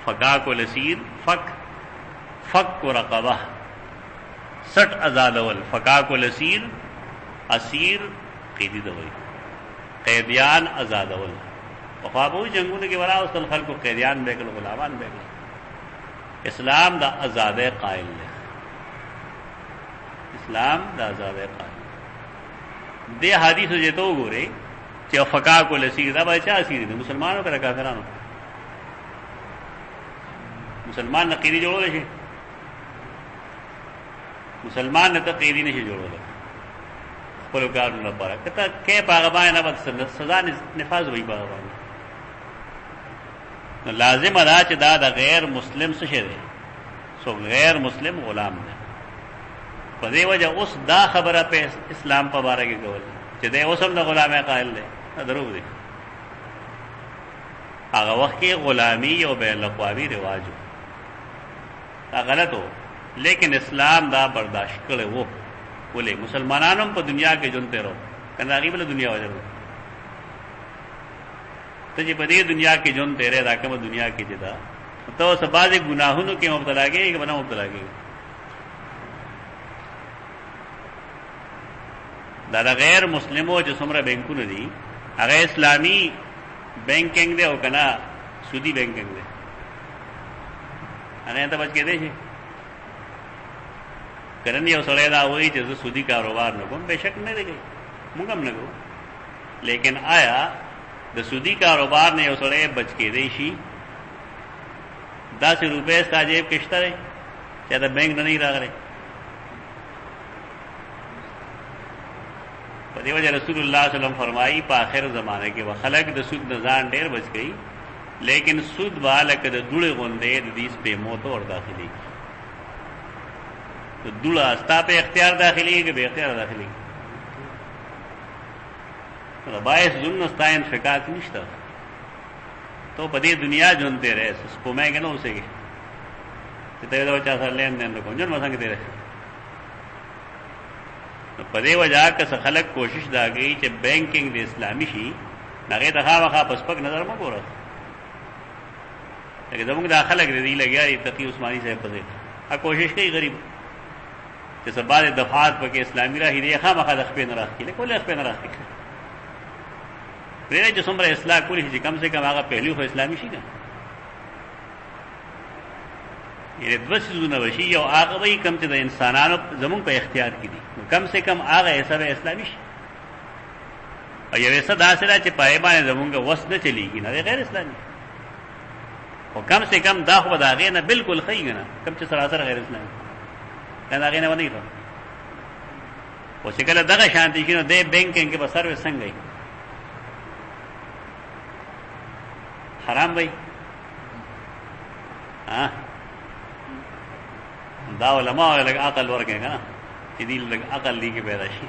S1: فکاک الاسیر، فک رقبه 60 آزادول. فکاک الاسیر، اسیر قیدی دوی، قیدیان آزادول. وخوابو جنگونه کې ورا اوسل خلکو قیدیان بیکل غلامان بیکل. اسلام دا آزادې قائل دی. اسلام دا آزادې قائل دی. حدیث جو تو ګوري چې فکاک الاسیر دا بچا اسیر دي مسلمانانو پر کافرانو. مسلمان نه قیدی جوړول شي، مسلمان نه ته قیدی نشي جوړول خپل کارونو لپاره. کته کې پاغبان نه بد سزا نفاذ وي پاغبان. نو لازم ادا چې دا د غیر مسلم څه شي دی، سو غیر مسلم غلام دی. په دې وجه اوس دا خبره په اسلام په باره کې کول چې دی اوس هم د غلامه قائل دی، دروغ دی. هغه وخت کې غلامی او بین الاقوامی رواج دا غلط و، لیکن اسلام دا برداشت کړي وو. ولې مسلمانانو په دنیا کې جون تیرو کنه غیبله دنیا وجه ته چې په دې دنیا کې جون تیرې دا کومه دنیا کې دي دا ته سبازي ګناهونو کې مبتلا کېږي که بنا مبتلا کېږي. دا د غیر مسلمو چې څومره بینکونه دي هغه اسلامي بینکنګ دی او کنه سودی بینکنګ دی. هغه ته بچ کې دی شي کرن یو سړی دا وایي چې زه سودی کاروبار نه کوم. بېشک نه دی، موږ هم نه کوو، لیکن آیا د سودی کاروبار نه یو سړی بچ کې دی شي؟ 10 روپے ستا جیب کې شته دی چې دا بینک نه راغلی. په دې وجه رسول الله صلی الله علیه وسلم فرمایي په آخر زمانه کې به خلک د سود نه ځان ډېر بچ کوي، لیکن سود به لکه د دوړې غوندې د دې سپېمو ته ور داخلي. تو دوړه ستا په اختیار داخلي کې به اختیار داخلي نو باعث ظلم ستا انفکاک نشته. تو په دې دنیا ژوند تیرې سپومې کې نه اوسېږي چې ته دا چا سره لین دین وکړو ژوند مسنګ تیرې. نو په دې وجہ که خلک کوشش دا کوي چې بینکنګ د اسلامي شي هغې ته خامخا په سپک نظر مه ګوره. لکه زمونږ دا خلک دی لګیا دي تقي عثماني صاحب په ځای کوشش کوي غریب چې سبا د دفعات پکې اسلامي راهي دی خامخا د خپې نه راخي لکه ولې خپې نه راخي پرې چې څومره اصلاح کولی شي کم سے کم هغه پهلو خو اسلامي شي نه. یعنې دوه څیزونه به شي، یو هغه به کم چې د انسانانو زمونږ په اختیار کې دي نو کم سے کم هغه حصه به اسلامي شي، او یو حصه داسې ده چې په هغې باندې زمونږ وس نه چلېږي نه غیر اسلامي. خو کم سے کم دا خو به د هغې نه بلکل ښه نه کم چې سراسر غیر اسلامي دا د هغې نه به نه کړه. خو چې کله دغه شانتي شي نو دی بینکنګ کې به سروس څنګه وي؟ حرام وي. دا علماء لږ عقل ورکړي که نه چې دې لږ عقل دې کې پیدا شي.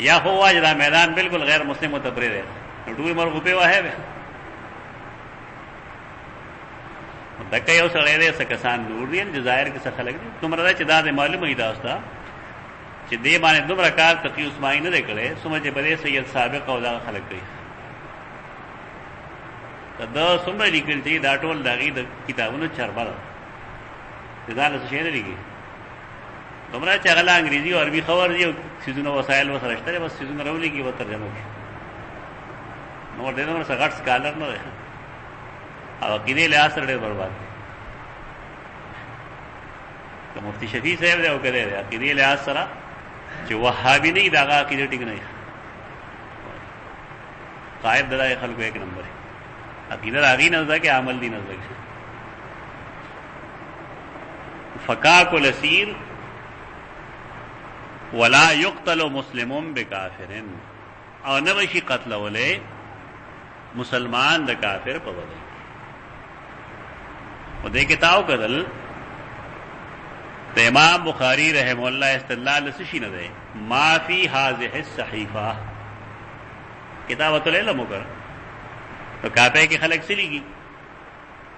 S1: یا خو وایي دا میدان بالکل غیر مسلمو ته پرېږدی نو ټول عمر غوپې وهی بیا دکه یو سړی دی څه کسان نور دي جزایر کې څه خلک دي دومره ده چې دا د معلومه وي تاسو ته چې دې باندې دومره کار تقي عثماني نه دی کړی څومره چې په دې سید سابق او دغه خلک کوي. دا څومره لیکل چې دا ټول د هغې د کتابونو چربه ده چې دا له څه شی نه لیکي دومره چې هغه له انګریزي او عربي خبر دي او څیزونه وسایل ورسره شته بس څیزونه راولیکي به ترجمه کړي نو ورته دومره څه غټ سکالر نه دی او عقیدې لحاظ سره ډېر برباد دی. که مفتی شفیع صاحب دی او که دی عقیدې لحاظ سره چې وهابي نه وي د هغه عقیده ټیک نه وي قائد د دغې خلکو یک نمبر عقیده د هغې نه زده کې عمل دي نه زده کې. فکاک الاسیر ولا یقتل مسلم بکافر او نه بشي قتلولی مسلمان د کافر په بدل و دې کتاب کدل د امام بخاری رحم الله استدلال سشي نه ده ما فی هذه الصحیفه کتابت العلم وکړه. نو کاپه کې خلک سلیږي،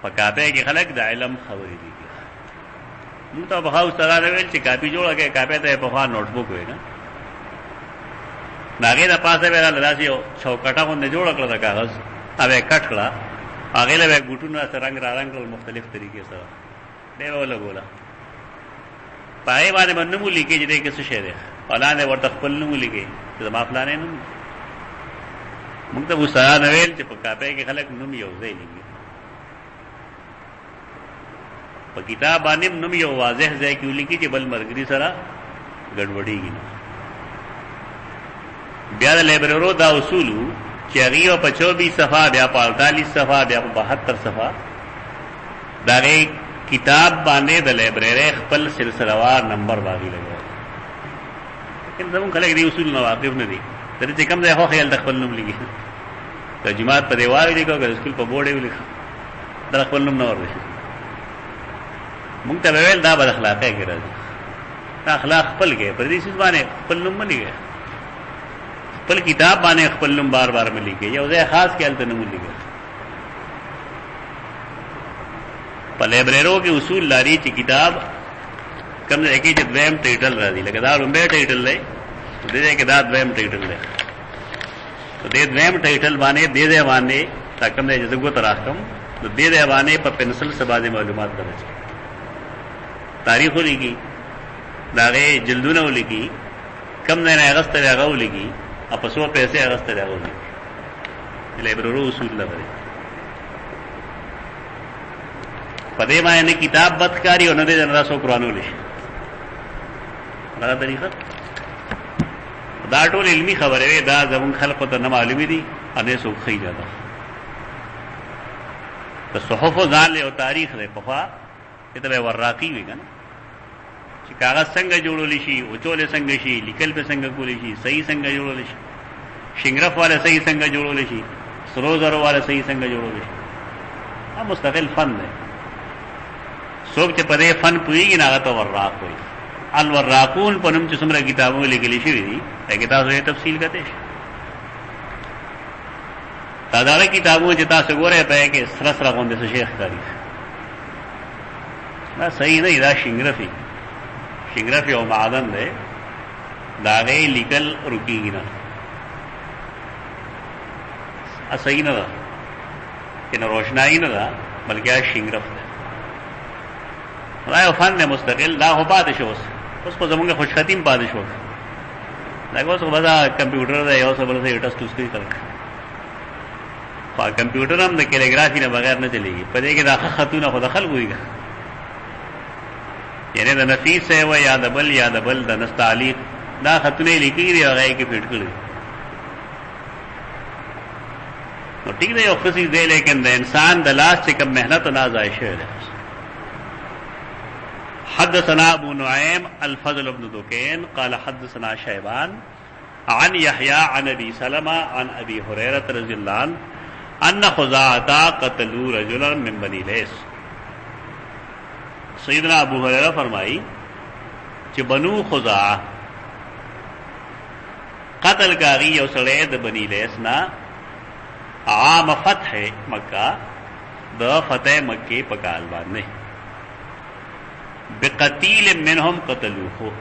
S1: په کاپه کې خلک د علم خبرې دي. موږ ته بخاو ستاره ویل چې کاپی جوړه کې کاپه ته په خوا نوٹ بک وي نه، ناګه د پاسه به لاسي یو چوکټه باندې جوړ کړل د کاغذ، هغه کټ کړه، هغه له ګوټونو سره رنگ را رنگ کړل مختلف طریقې سره دی ولا ګولا پای باندې باندې مو لیکي چې دې څه شی دی، اولانه ورته خپل نوم لیکي چې ما فلانه نوم. موږ ته وساره نه ویل چې په کاپه کې خلک نوم یو ځای لیکي، په کتاب باندې نوم یو واضح ځای کې لیکي چې بل مرګري سره ګډوډيږي نه. بیا د لیبررو دا اصول چې هغه په 24 صفحه بیا په 48 صفحه بیا په 72 صفحه دا کتاب باندې د لیبرری خپل سلسله وار نمبر باندې لګوي. ان زمون خلک دې اصول نه واقف نه دي، تر دې کوم ځای خو خیال د خپل نوم لګي، د جماعت په دیوال لیکو، د سکول په بورډ لیکو، د خپل نوم نه ورته. مونږ ته ویل دا بد اخلاقه کې راځي، دا اخلاق خپل کې پر دې څه باندې خپل نوم نه لګي، خپل کتاب باندې خپل نوم بار بار ملي کې یو ځای خاص کې الته نوم لګي. په لیبررو کې اصول لري چې کتاب کوم ځای کې چې دویم ټایټل راځي، لکه دا لومبه ټایټل دی، دې کې دا دویم ټایټل دی، دې دویم ټایټل باندې دې ځای باندې تکم دې جزګو تراکم، دې ځای باندې په پنسل سبا معلومات درج تاریخ لګي، داغه جلدونه ولګي، کم نه اگست راغو لګي، اپسو پیسې اگست راغو لګي. لیبررو اصول لري پدې باندې کتاب بدکاری او نه دې جنرا سو قرآن ولې دا طریقه دا ټول علمي خبره وي، دا زمون خلکو ته نه معلومي دي، انې سو خي جاده په صحف ځان له تاریخ له پخوا ته به وراقي وي کنه چې کاغذ څنګه جوړول شي، او چولې څنګه شي، لیکل په څنګه کول شي، صحیح څنګه جوړول شي، شنګرف والا صحیح څنګه جوړول شي، سروزر والا صحیح څنګه جوړول شي. دا مستقل فن دی، څوک چې په دې فن پوهیږي نه هغه ته وراق وایي. الوراقون په نوم چې څومره کتابونه لیکلي شوي دي، هغه تاسو یې تفصیل کته شي. دا کتابونه چې تاسو ګورئ په کې سره سره غونډه څه شیخ کاری دا صحیح نه، دا شنګرفي شنګرفي او معدن دی، دا غي لیکل رکیږي نه، صحیح نه ده، کنه روشنايي نه ده، بلکې شنګرف ده. دا یو فن دی مستقل، دا هو پاتې شو، اوس په زمونږ خوش ختم پاتې شو. دا اوس په دا کمپیوټر دی، یو څه بل څه ټچ ټچ کوي تل. په کمپیوټر هم د کیلیګرافي نه بغیر نه چلیږي، په دې کې دا خطونه خو دخل ویږي، یعنی د نفیس ہے و یاد بل د نستعلیق دا خطونه لیکي دی هغه کې فټ کړی. نو ټیک دی یو خصوصي دی، لیکن د انسان د لاس چې کوم مهنت او نازای شوی دی. حدثنا ابو نعيم الفضل بن دكين قال حدثنا شيبان عن يحيى عن ابي سلمة عن ابي هريره رضي الله عنه ان خزاعه قتلوا رجلا من بني ليس. سیدنا ابو هريره فرمائی چې بنو خزاعه قتل کاری یو سړی د بني لیس نا عام فتح مکہ د فتح مکه په کال باندې بقتیل منهم قتلوه،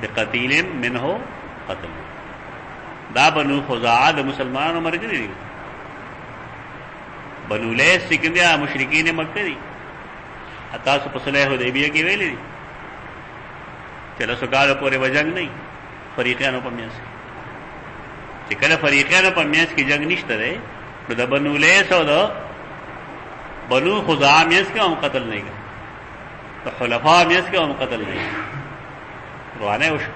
S1: بقتیل منه قتلوه. دا بنو خزاعه د مسلمانانو مرګري دي، بنو لیس سکندیا مشرکین مکه دي. تاسو په صلح حدیبیه کې ویلي دي چې له سګاله پورې وجنګ نه فریقانو په میاس چې کله فریقانو په میاس کې جنگ نشته ده، نو د بنو لیس او د بنو خزاعه میاس کې هم قتل نه کړ، د خلفاء میاس کې هم قتل نه روانه وشو.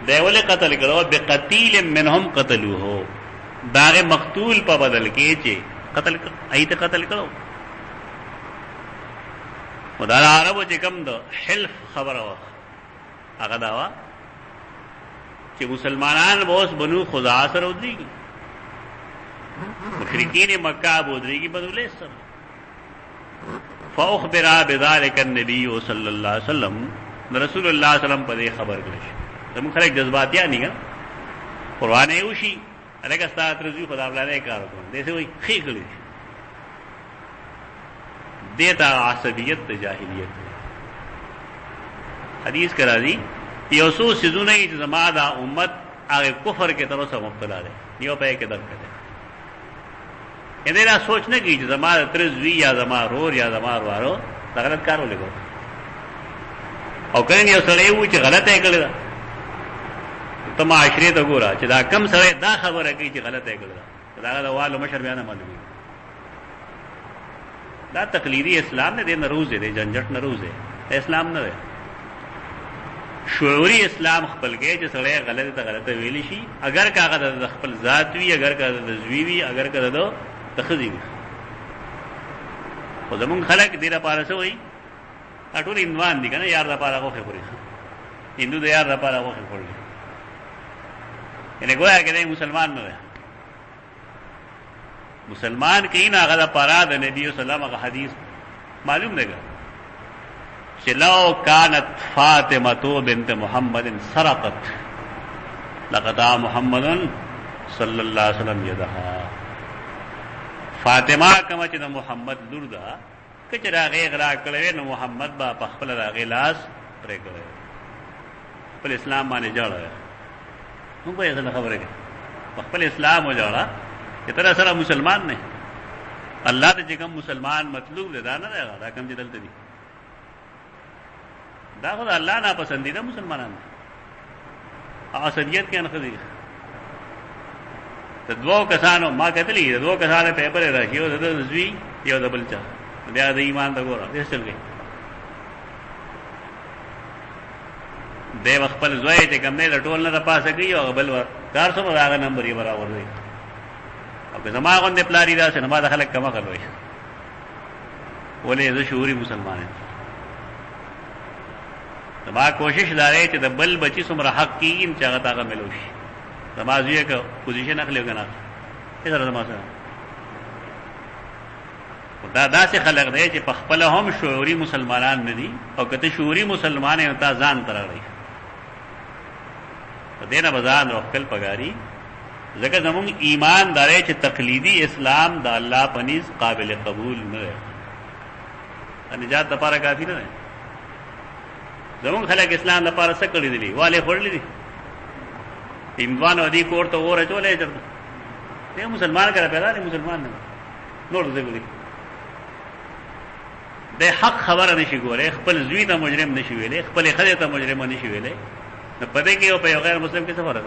S1: دیول قتل کړو بقتیل منهم قتلوه، داغه مقتول په بدل کې چې قتل ایت قتل کړو. مدار عربو چې کوم د حلف خبره وا هغه دا وا چې مسلمانان اوس بنو خزاعه سره ودرېږي، مشرکین مکه ودرېږي بنو لیس سره. فاخبر بذلك النبي صلى الله عليه وسلم، رسول الله صلی الله علیه وسلم په دې خبر کړی، زموږ خلک جذباتیان دي که قرآن یې وشي هلکه ستا ترزوي خو دا پلانی کار وکړو داسې وایي ښې کړي دې ته عصبیت د جاهلیت حدیث کې راځي یو څو څیزونه چې زما دا امت هغه کفر کې تر اوسه مبتلا دی یو په کې درک دی دې دا سوچ نه کیږي چې زما ترزوي یا زما رور یا زما وارو دا غلط کار ولګو او کله یو سړی و چې غلطه یې کړی ته معاشره ته ګوره چې دا کم سړی دا خبره کوي چې غلطه یې کړی دا دا والو مشر بیان معلومي دا تقلیدی اسلام نه دی نروز دی جنجټ نروز دی اسلام نه دی شعوری اسلام خپل کې چې سړی غلطه ته غلطه ویلی شي اگر کاغه د خپل ذات وی اگر کاغه د زوی وی اگر کاغه د تخذی وی خو زمون خلک دې لپاره څه وایي اټول انوان دي کنه یار لپاره غوښه خوري هندو د یار لپاره غوښه خوري یعنی ګویا کې مسلمان نه دی مسلمان کې نه هغه لپاره د نبی صلی الله علیه وسلم حدیث معلوم دی چې لو كانت فاطمه بنت محمد سرقت لقطع محمد صلی الله علیه وسلم یدها فاطمه کما چې د محمد لور ده کچرا غیغ را کړو نو محمد با په خپل راغی لاس پرې کړو په اسلام باندې جوړه نو به څه خبره ده په خپل اسلام و جوړه کتره سره مسلمان نه الله ته چې کوم مسلمان مطلوب ده دا نه دا کوم چې دلته دي دا خو الله نه پسندیده مسلمانان عصبیت کې نه خدي د دوه کسانو ما کتلی د دوه کسانو پیپر راشي او د زوی یو د بلچا بیا د ایمان د ګوره دې چل گئی د خپل زوی چې کوم نه ټول نه پاسه کوي او بل کار سره راغ نمبر یې برابر دی او که زما غوندې پلاری دا سه ما د خلک کما کوي ولې زه شعوري مسلمان یم زما کوشش دارې چې د بل بچی څومره حق کیږي چې هغه تاغه ملو شي زما زوی که پوزیشن اخلي کنه هیڅ سره زما سره دا داسې خلق دی چې په خپل هم شعوري مسلمانان نه دي او کته شعوري مسلمان یې تا ځان ترغړي په دې نه بزان روکل پګاری ځکه زموږ ایمان دارې چې تقلیدی اسلام د الله پنيز قابل قبول نه دی نجات لپاره کافی نه دی زمون خلک اسلام لپاره څه کړی دي والے خورلې دي ایمان ودی کوړ ته اور چولې چرته ته مسلمان کرا پیدا دي مسلمان نه نور څه کوي د حق خبره نشي ګوره خپل زوی ته مجرم نشي ویلې خپل خدای ته مجرم نشي ویلې نو پدې کې او په غیر مسلم کې څه فرق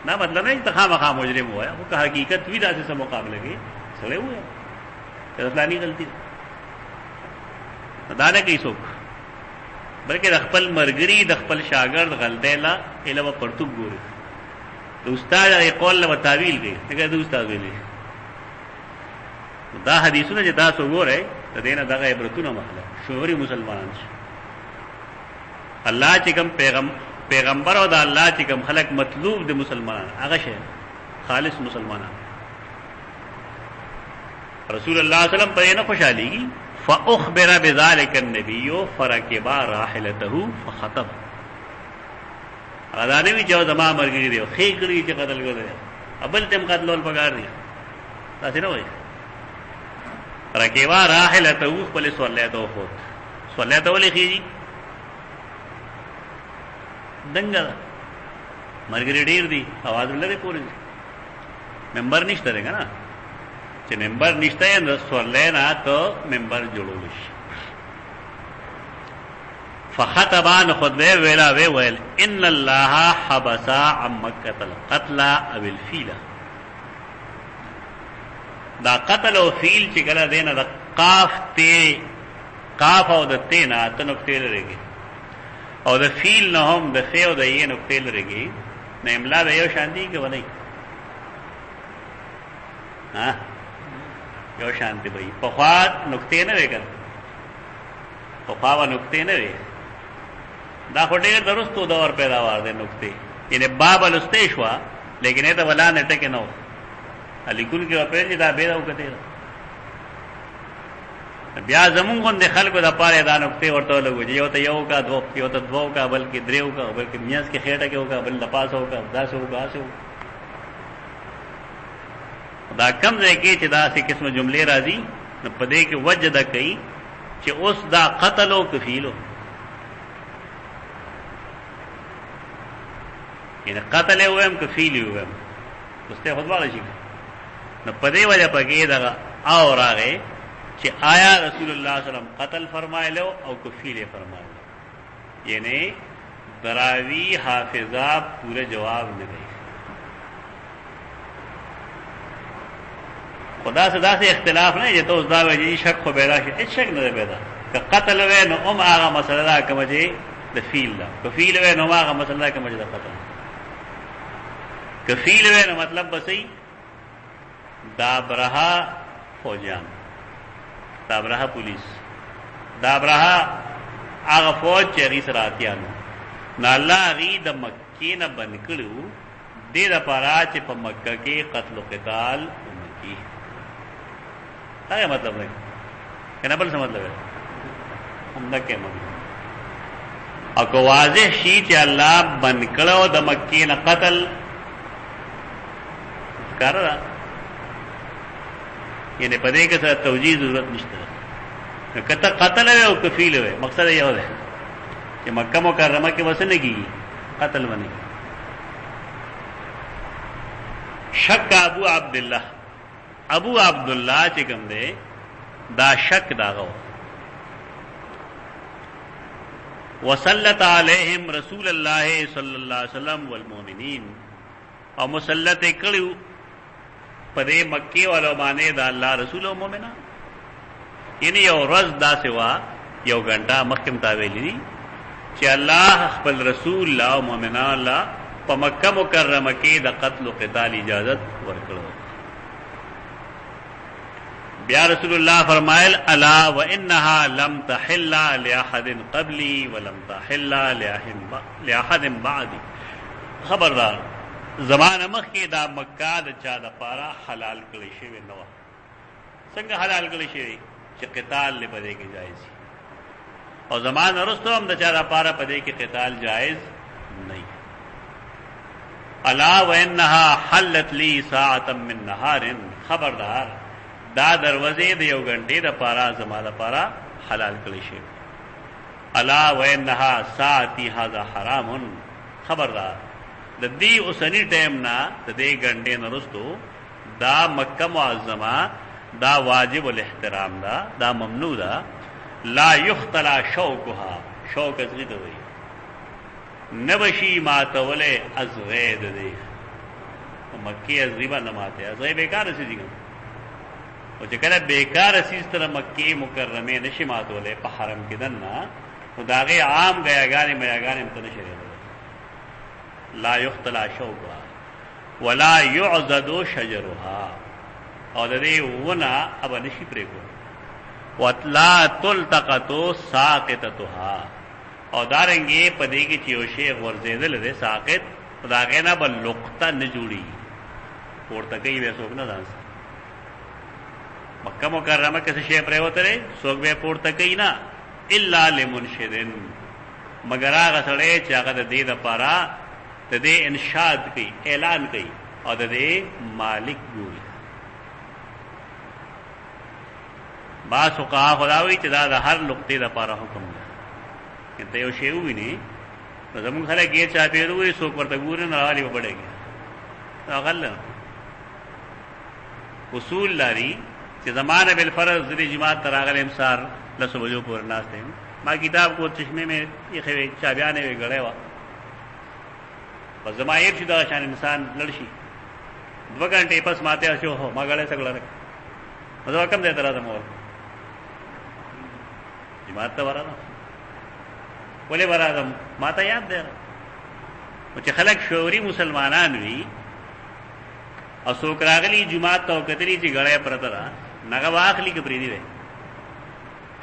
S1: نه مطلب نه چې خامخا مجرم وای او که حقیقت وی داسې سره مقابله کې سره وای ته اسلامي غلطي دا نه کوي څوک بلکې د خپل مرګري د خپل شاګرد غلطه لا علم پرتګ ګوري د استاد یې قول له تعویل کوي هغه د استاد ویلي دا حدیثونه چې تاسو ګورئ د دینه دغه عبرتونه مخله شعوري مسلمانان شي الله چې کوم پیغمبر او د الله چې کوم خلق مطلوب د مسلمانان هغه شي خالص مسلمانان رسول الله صلی الله علیه وسلم په نه خوشاليږي فاخبر بذلك النبي فركب راحلته فخطب اذا نبی جو زما مرګی دی خې کړی چې قتل کړي ابل تم قتلول پکار دی تاسو نه وایي رکبا راحلته خپل صلیته خو صلیته ولې کیږي دنګا مرګری ډیر دی आवाज ولري پوری ممبر نشته رګا نه چې ممبر نشته نو صلینا ته ممبر جوړول شي فخطبان خطبه ویلا ویل ان الله حبس عن مكه القتل او الفيل دا قتل او فیل چې کله دینه د قاف او د تینا ته نقطې لري او د فیل نه هم د فی او د یې نقطې لري نه املا به یو شانتي کې ونی ها یو شانتي به په خوا نقطې نه وکړ په خوا نقطې نه وي دا خټه درستو دور پیداوار دي نقطې یعنی باب الاستشوا لیکن ته ولا نه ټکه نو لیکن کې په دې دا به راو کته بیا زمونږ غوندې خلکو د پاره دا نقطې ورته ولګو چې یو ته یو کا دو یو ته دوه کا بلکې دریو کا بلکې میاس کې خېټه کې وکا بل د پاسه وکا داسو وکاسو دا کم ځای کې چې دا سې قسمه جملې راځي نو په دې کې وجه دا کوي چې اوس دا قتل او کفیلو یعنی قتل ویم کفیل ویم دوسته خدواله شي نو په دې وجه پکې دا او راغې چې آیا رسول الله صلی الله علیه وسلم قتل فرمایلو او کفیل فرمایلو یعنی دراوی حافظہ پورے جواب نه دی خدا صدا سے اختلاف نه چې توس دا وایي شک خو پیدا شي هیڅ شک نه پیدا که قتل وې نو هغه مسله دا کوم چې د فیل دا کفیل وې نو هغه مسله کوم چې د قتل کفیل وې نو مطلب بسې دا برها فوجان دا برها پولیس دا برها هغه فوج چې غي سراتيانو نه الله غي د مکې نه بند کړو دې د پاره چې په مکه کې قتل او قتال وکړي هغه مطلب نه کنه بل څه مطلب ہے هم دا کې مطلب او کو واضح شي چې الله بند کړو د مکې نه قتل کارا یعنی پدې کې څه توجیه ضرورت نشته نو کته قتل او کفیل وي مقصد یې و ده چې مکه مکرمه کې وسنه کیږي قتل ونی شک ابو عبد الله چې کوم ده دا شک داغو وسلط علیہم رسول الله صلی الله علیه وسلم والمؤمنین او مسلط کړو پدې مکه والو باندې دا الله رسول او مؤمنان یعنی یو ورځ دا سوا یو غنټه مخکم تا ویلي چې الله خپل رسول الله او مؤمنان الله په مکه مکرمه کې د قتل او قتال اجازت ورکړو بیا رسول الله فرمایل الا وانها لم تحل لاحد قبلي ولم تحل لاحد بعدي خبردار زمانه مخکې دا مکه د چا د پاره حلال کړی شوی نو څنګه حلال کړی شوی چې قتال له پدې کې جایز او زمانه وروسته هم د چا د پاره پدې کې قتال جایز نه الا وانها حلت لي ساعه من نهار خبردار دا دروازې د یو غنټې د پاره زمانه پاره حلال کړی شوی الا وانها ساعتي هذا حرام خبردار د دې اوسنی ټیم نه د دې غنډې نرستو دا مکه معظمه دا واجب الاحترام دا ممنوع دا لا یختلا شوکها شوک ازغی ته وایي نبشی ماتوله ازغی د دې مکه ازغی باندې ماته ازغی بیکار شي دي او چې کله بیکار شي ستره مکه مکرمه نشي ماتوله په حرم کې دنه نو داغه عام غیاګانې میاګانې ته نشي لا یختلا شوکها ولا یعضد شجرها او د دې ونه اب نشي پرې کو وتلا تلتقطو ساقطتها او دارنګي پدې کې چې یو شی ورزيدل دي ساقط خدای نه بل لقطه نه جوړي ورته کوي وسوک نه ځان مکه مکرمه کې شی پرې وته سوک به پورته کوي نه الا لمنشدن مگر هغه سره چې هغه د دې لپاره د دې انشاد کوي اعلان کوي او د دې مالک ګوري با سوکا خداوی چې دا د هر نقطې لپاره حکم دی ته یو شی ویني زموږ خلک یې چا پیروي څوک ورته ګوري نه راوالي وبړېږي غل اصول لري چې زمانه بالفرض د جماعت تراغل امسار لسو بجو پور ناس ته ما کتاب کو چشمه میں یہ خوي چابیانے وی غړې وا په زمایر چې دا شان انسان لړشي 2 غنټې پس ماته شو هو ما غړې سګړه مزه کم دې تر مور جماعت ته ورانه ولې ورانه ماته یاد ده چې خلک شعوري مسلمانان وي او څوک راغلي جماعت ته کتري چې غړې پرته را نغه واخلي کې پری دی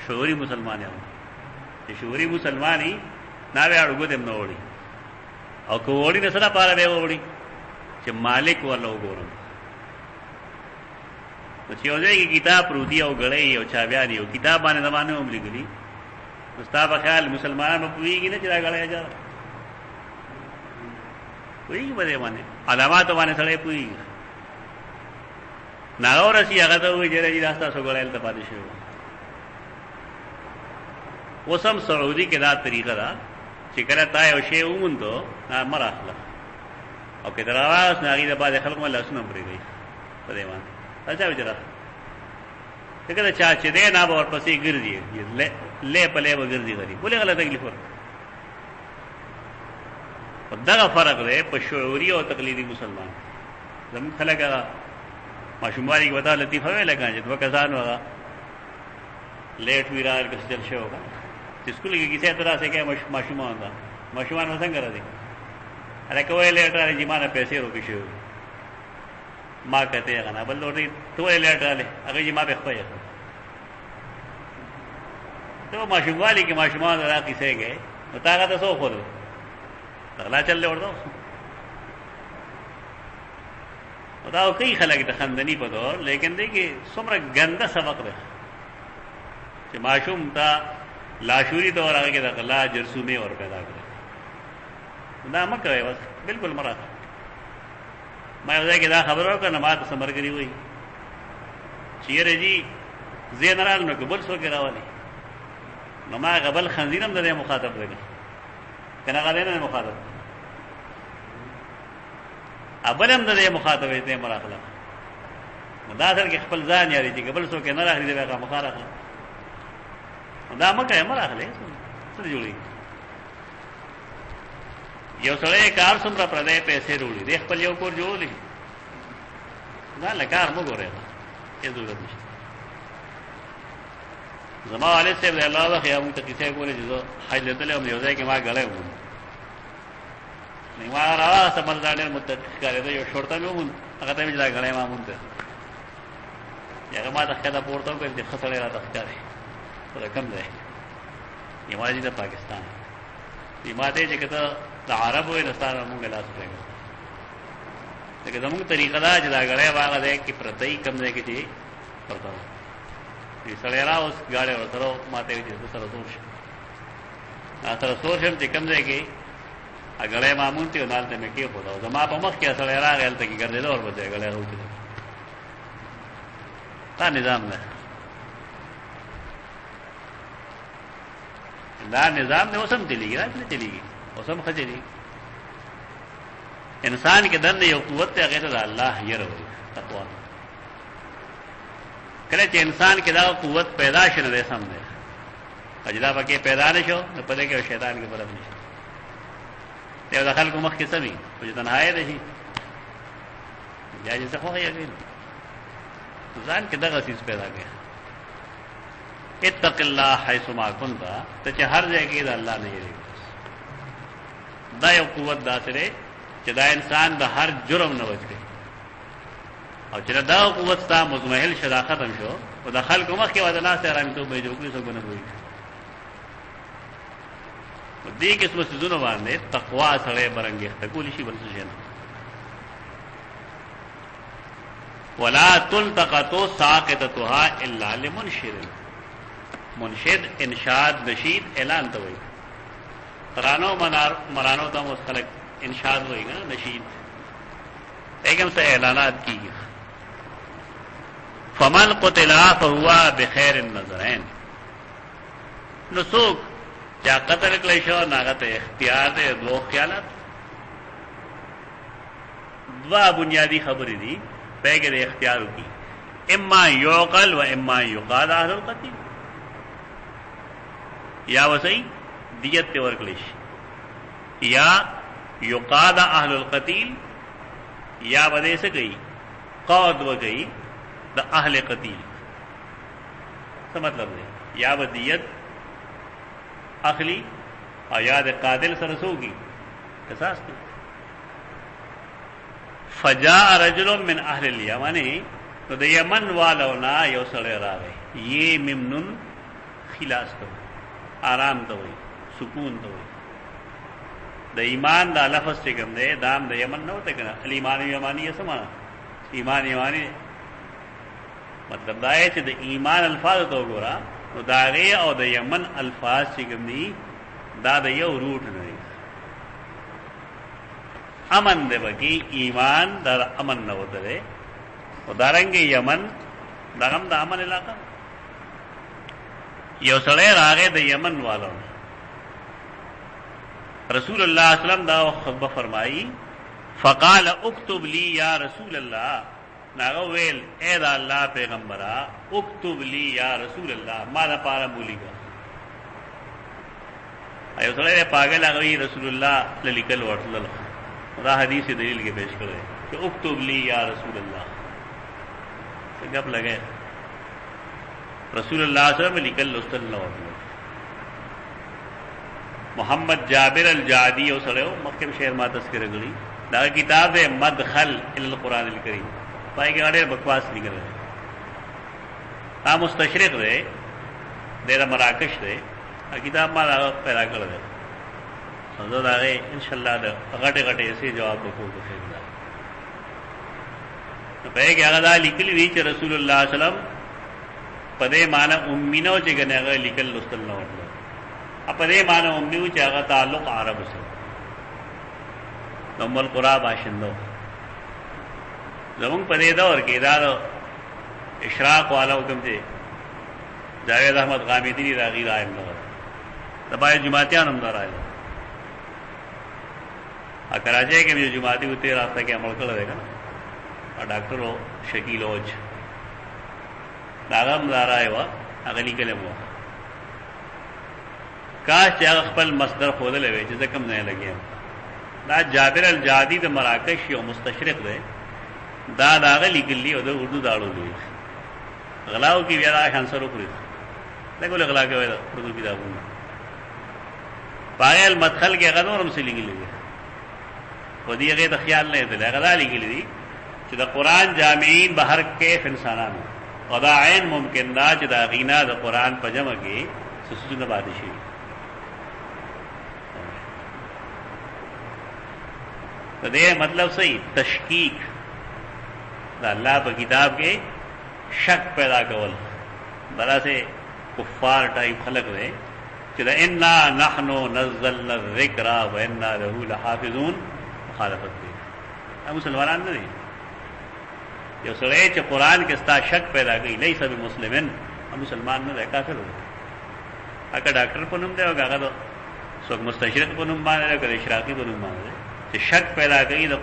S1: شعوري مسلمان یو چې شعوري مسلمانۍ ناوې اړګو دم نه وړي او کووړي نه سره پاره به وړي چې مالک ورلو ګورم چې یو ځای کې کتاب پروتي او غړې او چابیان یو کتاب باندې زمانه هم لیکلي مستابه خیال مسلمانانو پوېږي نه چې دا غړې اجازه پوېږي بده باندې علامات باندې سره پوېږي ناورسي هغه ته وایي چې راځه تاسو غړې ته پاتې شو وسم سعودي کې دا طریقه ده چې کله تا یو شی ومنځو نه مراخله او کې دراواز نه غي د بعد خلکو الله سنم پرېږي په دې باندې اچھا وجره څنګه چا چې دې نه اور پسې ګرځي له په له وګرځي غري بولې غلط تکلیف ور دا فرق دی په شعوري او تقلیدي مسلمان زموږ خلک ماشوموالي کې ودا لطیفه وی لګا چې دوه کسان وغه لیټ ویرار کسل شو چې سکول کې کیسه تر اسه کې ماشومان دا ماشومان وسنګ راځي الکه وی لیټ راځي چې مانه پیسې روپې شو ما کته غنا بل لوري ته لیټ راځي هغه چې ما به خپل ته ماشوموالي کې ماشومان راځي څنګه نو تاګه تاسو خو تغلا چل ورته دا کوي خلک د خندنی په دور لیکن دیکھیں څومره ګنده سبق ده چې معشوم تا لاشوري تور هغه کې د غلا جرسومه اور پیدا کړي دا مکه بس بالکل مراد ما یو ځای کې دا خبرو کنه ما ته سمرګري وای چیرې جی زینرال نو قبول سو کې راولي نو ما قبل خنزیرم د مخاطب دی کنه غلینه مخاطب ابلم د مخاطبه ته مراخله مداخل کې خپل ځان یاري چې قبل سو کې نه راغلي دغه مخاطبه دا مکه مراخله څه جوړي یو سره کار څومره پردې پیسې وروړي د خپل یو کور جوړولې دا لکار مو ګوره هیڅ ضرورت نشته زما والد صاحب الله واخ یا مو ته کیسه کولې چې حج ته له یو ځای کې ما غړې و ما را سمجھدار متفق کړی دا یو شورته مې مون هغه ته ویل غړې ما مونته یغه ما ته خدا پورته کوي چې خطرې را تخکاري دا کم دی یوازې د پاکستان دی ماته چې کته د عربو انسان موږ لاس پرېږو دغه زموږ طریقه دا چې دا غړې واغه ده کې پرتای کم دی کې چې پرتا دې سړی را اوس غاړې ورته ماته چې سره سورش سره سورشم چې کم دی کې اګړې مامون ته ونالته مې کې خدا زما په مخ کې سره راغل ته کې ګرځیدل اور بده غړې هوته دا نظام نه دا نظام نه اوسم چلیږي راځي چلیږي اوسم خجري انسان کې دنه یو قوت ته هغه ته الله یې وروي تقوا کله چې انسان کې دا قوت پیدا شنه ده سم ده اجدا پکې پیدا نشو نو پدې کې شیطان کې برابر نشي یو دخل کو مخ کې سمي او چې تنهایی ده شي یا چې څه خو یې کوي ځان کې دغه چیز پیدا کړي اتق الله حيث ما كنت ته چې هر ځای کې د الله نه یری دا یو قوت داسره چې دا انسان د هر جرم نه بچي او چې دا قوت تا مزمحل شدا ختم شو او د خلکو مخ کې ودنا سره رامي به جوړې سو بنه وي دې کې څه سيزونه باندې تقوا سره برنګي تقول شي بل څه نه ولا تلتقط ساقطتها الا لمنشد منشد انشاد نشید اعلان ته وایي ترانو مرانو ته مستلق انشاد وایي نشید ایکم سے اعلانات کیږي فمن قتل فهو بخير النظرين نسوک چا قتل کړی شو ناغته اختیار دی دوه خیالات دوا بنیادی خبرې دي پیګه د اختیار کی اما یعقل و اما یقاد اهل القتل یا وسی دیت ته ورکړي یا یقاد اهل القتل یا بده څه کوي قاد وکي د اهل قتل څه مطلب دی یا ودیت اخلی او یا د قاتل سره سوږي قصاص دی فجاء رجل من اهل اليمن تو د یمن والو نا یو سره راغی یہ ممنون خلاص ته آرام ته وي سکون ته وي د ایمان دا لفظ څنګه کوم دی دام د یمن نو ته کنه ایمان یمانی سما ایمان یمانی مطلب دا ہے چې د ایمان الفاظ ته وګوره نو د هغې او د یمن الفاظ چې کوم دي دا د یو روټ نه دي. امن دی پکې، ایمان دا امن نه وته دی، او دارنګې یمن دا هم د امن علاقه. یو سړی راغی د یمن والو، رسول الله صلی الله علیه وسلم دا خطبه فرمایي، فقال اكتب لي یا رسول الله، ناغه ویل اے دا الله پیغمبره اكتب لي یا رسول الله، ما دا پاره مولیګه. ایو سره پاگل هغه رسول الله لیکل ورتل، دا حدیث دلیل کې پیش کړی چې اكتب لي یا رسول الله. څنګه په لګه رسول الله صلی الله علیه وسلم لیکل لوستل نو ورتل. محمد جابر الجادی او سره مکه شهر ما تذکرہ غړي، دا کتاب ہے مدخل الی القرآن الکریم، پای کې اړه بکواس نکل رہے. دا مستشرق دے، ډېر مراکش دے، کتاب ما پیدا کړل دی. زه دا ان شاء الله دا غټه غټه ایسي جواب وکړم. نو په کې هغه دا لیکلی وی چې رسول الله صلی الله علیه وسلم په دې معنی امینو چې ګنه هغه لیکل لوستل نه ورته. په دې معنی امیو چې هغه تعلق عربو سره ام القرى باشندو. زمونږ په دې دور کې دا اشراق والا حکم دی، جاوید احمد غامدی راغی رایم نه د بای جماعتیان هم راځي. ا کراچۍ کې یو جماعتي وته راځه کې عمل کړل دی کنه، ا ډاکټر شکیل اوج داغم راځي وا هغه لیکل مو کاش چې خپل مصدر خودلې وي چې کم نه لګي. دا جابر الجادی د مراکش یو مستشرق دی، دا داغه لیکلی او د اردو داړو دی. غلاو کې بیا دا شانسر وکړي دغه غلا کې وای دا اردو کتابونه پایل مدخل کې غنورم سي لیکلی دی. خو دې هغه د خیال نه دی، هغه دا لیکلی دی چې د قران جامعین بهر کیف انسانانو او دا عین ممکن دا چې دا غینا د قران په جمع کې سسونه باندې شي. تو دے مطلب صحیح تشکیک دا اللہ پا کتاب کے شک پیدا کول، بلا سے کفار ٹائپ خلق دے کہ دا انا نحنو نزلنا الذکر و انا لہو لحافظون مخالفت دے. مسلمانان نہ دے جو سڑے چھ قرآن کے ستا شک پیدا گئی نہیں سب مسلمین، مسلمان نہ دے کافر ہو. اگر ڈاکٹر پنم دے ہوگا اگر سوک مستشرق پنم بانے دے اگر اشراقی پنم بانے دے کہ شک پیدا کری دا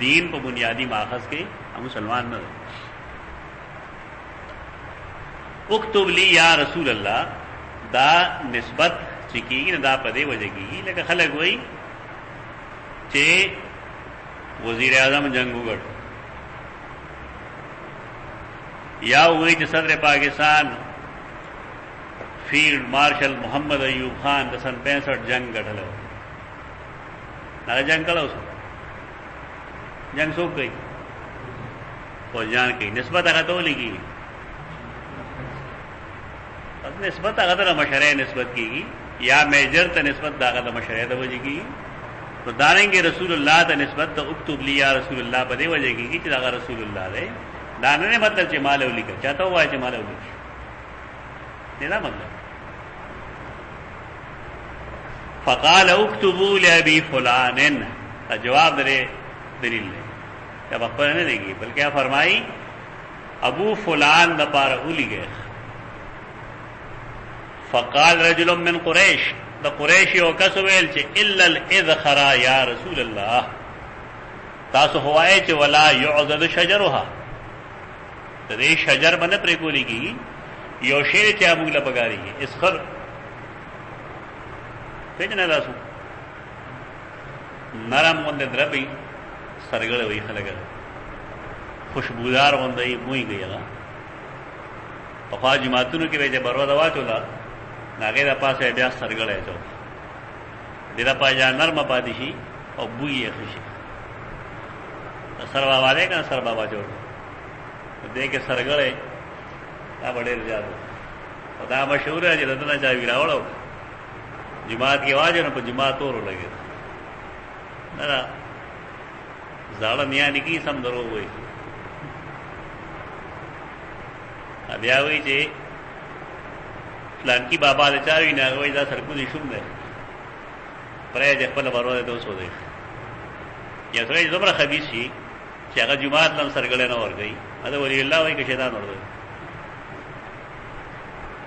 S1: دین پا بنیادی ماخذ کے ہم مسلمان نہ دے. اکتب لی یا رسول اللہ دا نسبت چکی گی دا پدے وجہ کی گی، لیکن خلق ہوئی چے وزیر اعظم جنگوگڑ یا ہوئی چے صدر پاکستان فیلڈ مارشل محمد ایوب خان دا سن 65 جنگ گٹھلو. جنگ کړه اوس جنگ څوک کوي؟ فوجان کوي. نسبت هغه ته ولګي، نسبت هغه ته مشرع نسبت کیږي یا میجر ته نسبت داغه ته مشرع ته وځي. تو دانګي رسول الله ته نسبت ته اكتب لي یا رسول الله په دې وجه کیږي چې داغه رسول الله دی. دا نه مطلب چې مال ولیکه چاته وایي چې مال ولیکه، دا مطلب. فقال اكتبوا لابي فلان، جواب دے دلیل ہے جب اخبار نہیں دے گی بلکہ فرمائی ابو فلان دا پارا اولی گئے. فقال رجل من قریش، دا قریشی او کسویل چے الا الاذخر یا رسول اللہ، تاسو ہوائے چے ولا يعضد شجرها، تا دے شجر بنا پریکولی کی یو شیر چے امگلا پگاری گی اسخر پیجنے داسو نرم وندے دربی سرگڑ وی خلگا خوشبودار وندے موئی گئی گا. پخوا جماعتونو کې وجه برو دوا چولا ناګه د پاسه بیا سرګړې چو دیدا پاجا نرم پاتې شي او بوئی یې خشي. سر بابا دې کنه سر بابا جوړ دې کې سرګړې دا ډېر زیات او دا مشهور دی چې دنه چا ویراوړو جماعت کې واجب نه په جماعت اورو لګي نه زاړه نیا نکی سم درو وای بیا وایي چې فلانکی بابا د چا وي نه هغه وایي دا سرکونه شوم دی پرې د خپل بارو ته وسو دی یا سره زبر خبيث شي چې هغه جمعات لم سرګړې نه ورګي دا ولی الله وایي چې شیطان ورګي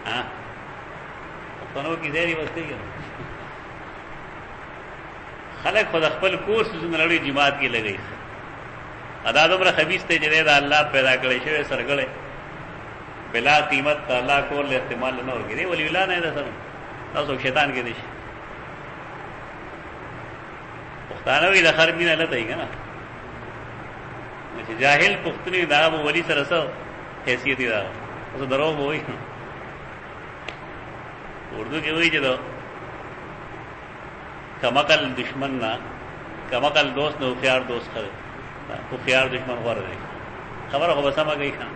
S1: ها پښتنو کې ځای وستي خلق خود خپل کورس زونه لړۍ جماعت کې لګي ادا دومره خبيث ته چې دا الله پیدا کړی شوی سرګړې بلا قیمت الله کول استعمال نه ورګي ولی الله نه ده سم تاسو شیطان کې دي پښتانه وی د خربین نه لته یې کنه چې جاهل پښتني دا ولی سره سره حیثیت دی دا اوس درو وای اردو کې وایي چې دا کمقل دشمن نه کمقل دوست نه خيار دوست خره خو خيار دشمن غوړ دی خبره خو به سمه کوي خان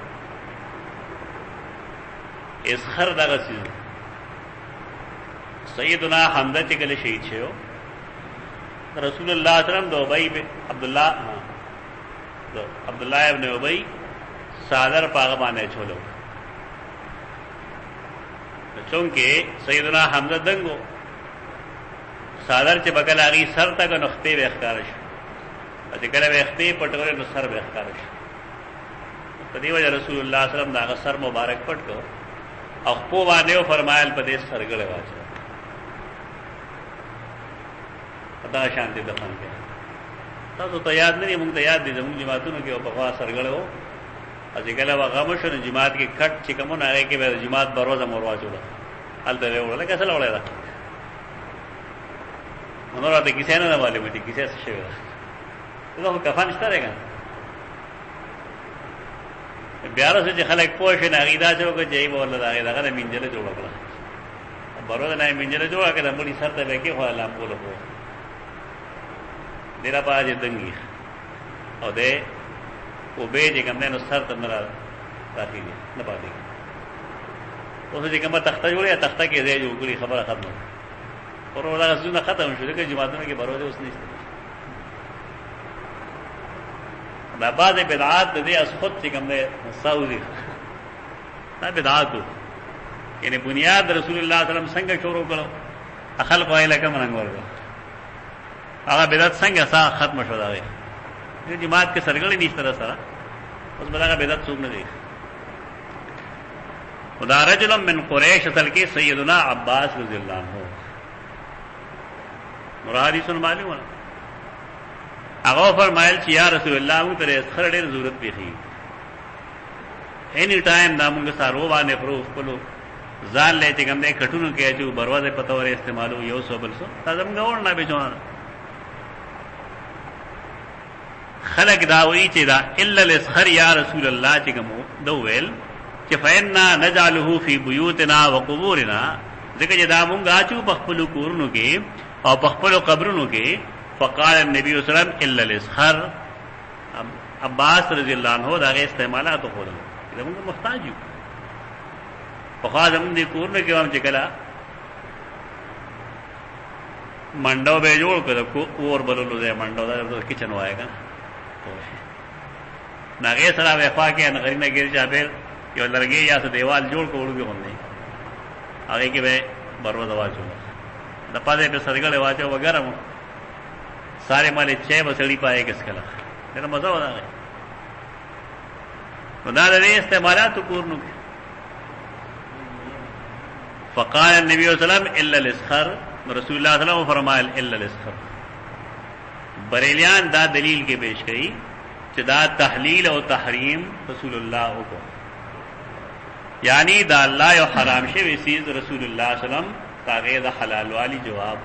S1: اسخر دغه چیز سیدنا حمزه چې کله شهید شو رسول الله صلی الله علیه وسلم د ابی عبد الله ابن ابی صادر پاغه باندې چولو چونکه سیدنا حمزه دنګو صادر چې بغل اغي سر تک نخته به اختیار شو چې کله به اخته پټول نو سر به اختیار شو په دی وجه رسول الله صلی الله علیه وسلم دا سر مبارک پټ کو او په باندې فرمایل په دې سرګړې واچو دا شانتي دفن کې تاسو ته یاد نه موږ ته یاد دي زموږ جماعتونو کې په خوا سرګړو او چې کله هغه مشر جماعت کې کټ چې کومه هغه کې به جماعت بروزه موروا چوله حالت له وړل کیسه لوړل دا نو راته کیسه نه معلومه دي کیسه څه شوی دا خو کفن شته راګا بیا راځي چې خلک پوښتنه نه غیدا چې وګ جاي بوله دا هغه منځله جوړ کړه بروزه نه منځله جوړ کړه مړي سر ته به کې خو الله بوله دیرا پاجه دنګي او دې او به چې کوم نه نو سر ته نه راځي نه پاتې اوس چې کومه تخته جوړه تخته کې ځای جوړ کړی خبره ختمه ورو دا زونه ختم شو دغه جماعتونو کې بروزه اوس نشته دا بعد بدعات دې اسخط چې کوم نه سعودي دا بدعات یعنی بنیاد رسول الله صلی الله علیه وسلم څنګه شروع کړو خلق وایله کوم رنگ ورغو هغه بدعت څنګه سا ختم شو دا وي دې جماعت کې سرګړې نشته سره اوس بلغه بدعت څوک نه دی خدا رجل من قریش اصل کې سیدنا عباس رضی الله عنه مرادی سن معلومه هغه فرمایل چې یا رسول الله موږ ته اسخر ډېر ضرورت پیږي اینی ټایم دا موږ سارو باندې پرو خپل ځان لې چې کوم دې کټونو کې چې بروازه پته ور استعمالو یو سو بل سو دا زموږ ورنه به جوړ خلق داوی چې دا الا الاسخر یا رسول الله چې کوم دو ویل چې فإنا نجعله فی بیوتنا وقبورنا ځکه چې دا مونږ اچو په خپل کورونو کې او په خپل قبرونو کې فقال النبي صلی الله علیه وسلم الا الاسخر عباس رضی الله عنه دا غي استعمالات خو دا موږ محتاج یو په خاطر موږ دې کورونو کې هم چې کلا منډو به جوړ کړو اور بلولو دې منډو دا کچن وایګا ناګه سره وفا کې ان غرینه ګر جابر یو لرګي یا څه دیوال جوړ کوړو به باندې هغه کې به بروز واچو د پاره په سرګړې واچو وګرم سارے مالې چې وسړي پائے کس کله دا مزه ودا خدا دې استعمالات کورنو فقال النبي صلی الله علیه وسلم الا الاسخر رسول الله صلی الله علیه وسلم فرمایل الا الاسخر بریلیان دا دلیل کې پیش کړي چې دا تحلیل او تحریم رسول الله وکړو یعنی دا الله یو حرام شوی چیز رسول الله صلی الله علیه وسلم هغه دا حلال والی جواب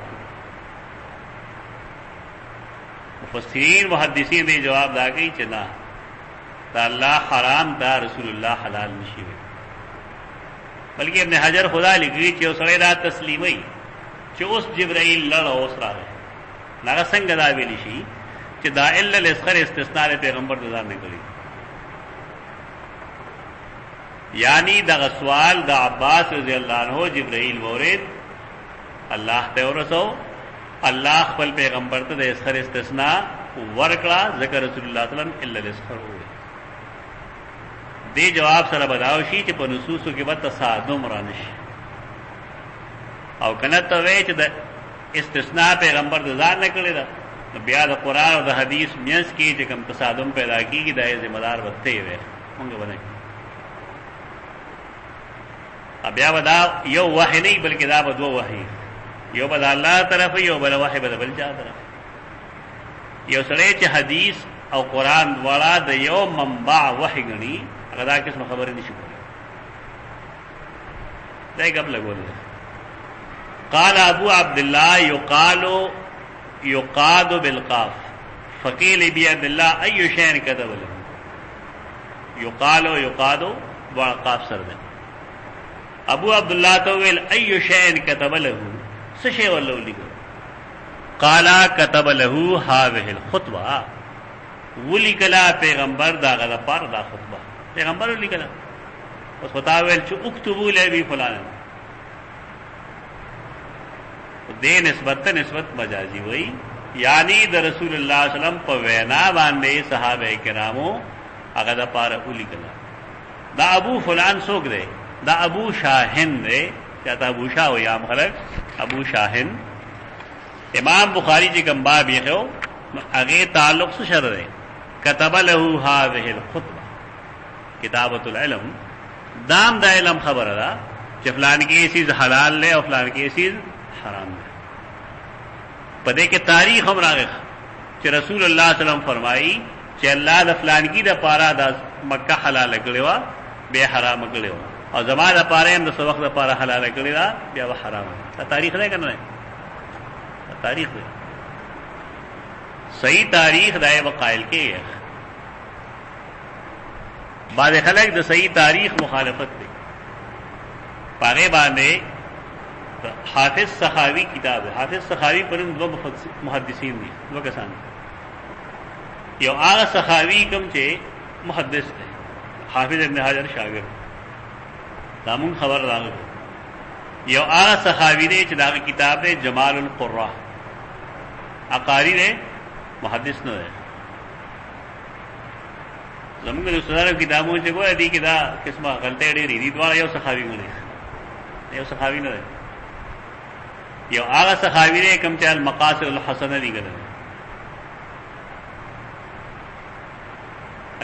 S1: مفسرین محدثین دې جواب دا کوي چې نه دا الله حرام دا رسول الله حلال نشي وي بلکې ابن حجر خدا لګي چې اوسره دا تسلیمي چې اوس جبرائیل لړ اوس راغی ناغه څنګه دا ویل شي چې دا الا الاسخر استثناء پیغمبر د ځان نه کړی یعنی دا سوال د عباس رضی الله عنه جبرائیل مورد الله ته ورسو الله خپل پیغمبر ته د اسخر استثناء ورکړه ذکر رسول الله صلی الله علیه وسلم الا الاسخر دې جواب سره بداو شي چې په نصوصو کې به تصادم رانشي او کنه ته وې چې د استثناء پیغمبر د ځان نه کړی دا بیا د قرآن او د حدیث میانس کې چې کوم تصادم پیدا کیږي دا یې ذمہ دار وته وي مونږ باندې بیا ودا یو وحی نه بلکې دا به دوه وحی یو به الله طرف یو بل وحی به بل چا طرف یو سره چې حدیث او قرآن والا د یو منبع وحی غني هغه دا قسم خبرې نشي کولای دا یې قبل غوړل قال ابو عبد الله يقاد بالقاف فقيل ابي عبد الله اي شيء كتب له يقاد والقاف سر ده ابو عبد الله تو ویل اي شيء كتب له سشي ولو لګو قال كتب له هذه الخطبه ولکلا پیغمبر دا غلا پر دا خطبه پیغمبر ولکلا اوس خطا ویل چې اكتبوا لابي فلان دې نسبت مجازي وای یعنی د رسول الله صلی الله علیه وسلم په وینا باندې صحابه کرامو هغه د پاره اولی کړه دا ابو فلان څوک دی دا ابو شاهن دی چاته ابو شاه و یا خلق ابو شاهن امام بخاری چې کوم باب یې خو هغه تعلق څه شر دی كتب له هذه الخطبه کتابۃ العلم دام د علم خبره ده چې فلان کې چیز حلال له او فلان کې چیز حرام ده پدې کې تاریخ هم راغی چې رسول الله صلی الله علیه وسلم فرمایي چې الله د فلان کې د پاره د مکه حلال کړي وا به حرام کړي وا او زمانه د پاره هم د وخت د پاره حلال کړي وا بیا و حرام دا تاریخ نه کنه تاریخ دی صحیح تاریخ دای وقایل کې بعض خلک د صحیح تاریخ مخالفت کوي پاره باندې حافظ سخاوی کتاب ہے حافظ سخاوی پر دو محدثین دي دو کسان یو هغه سخاوی کوم چې محدث دی حافظ ابن حجر شاګرد دامن خبر راغلی یو هغه سخاوی دی چې دا کتاب دی جمال القراء اقاری دی محدث نه دی زموږ د استادانو کتابونو چې ګوره دي کې دا قسمه غلطۍ ډېرې دي دواړه یو سخاوی غني یو سخاوی نه دی یو هغه صحابي دی کوم چې المقاصد الحسنه لیکل دي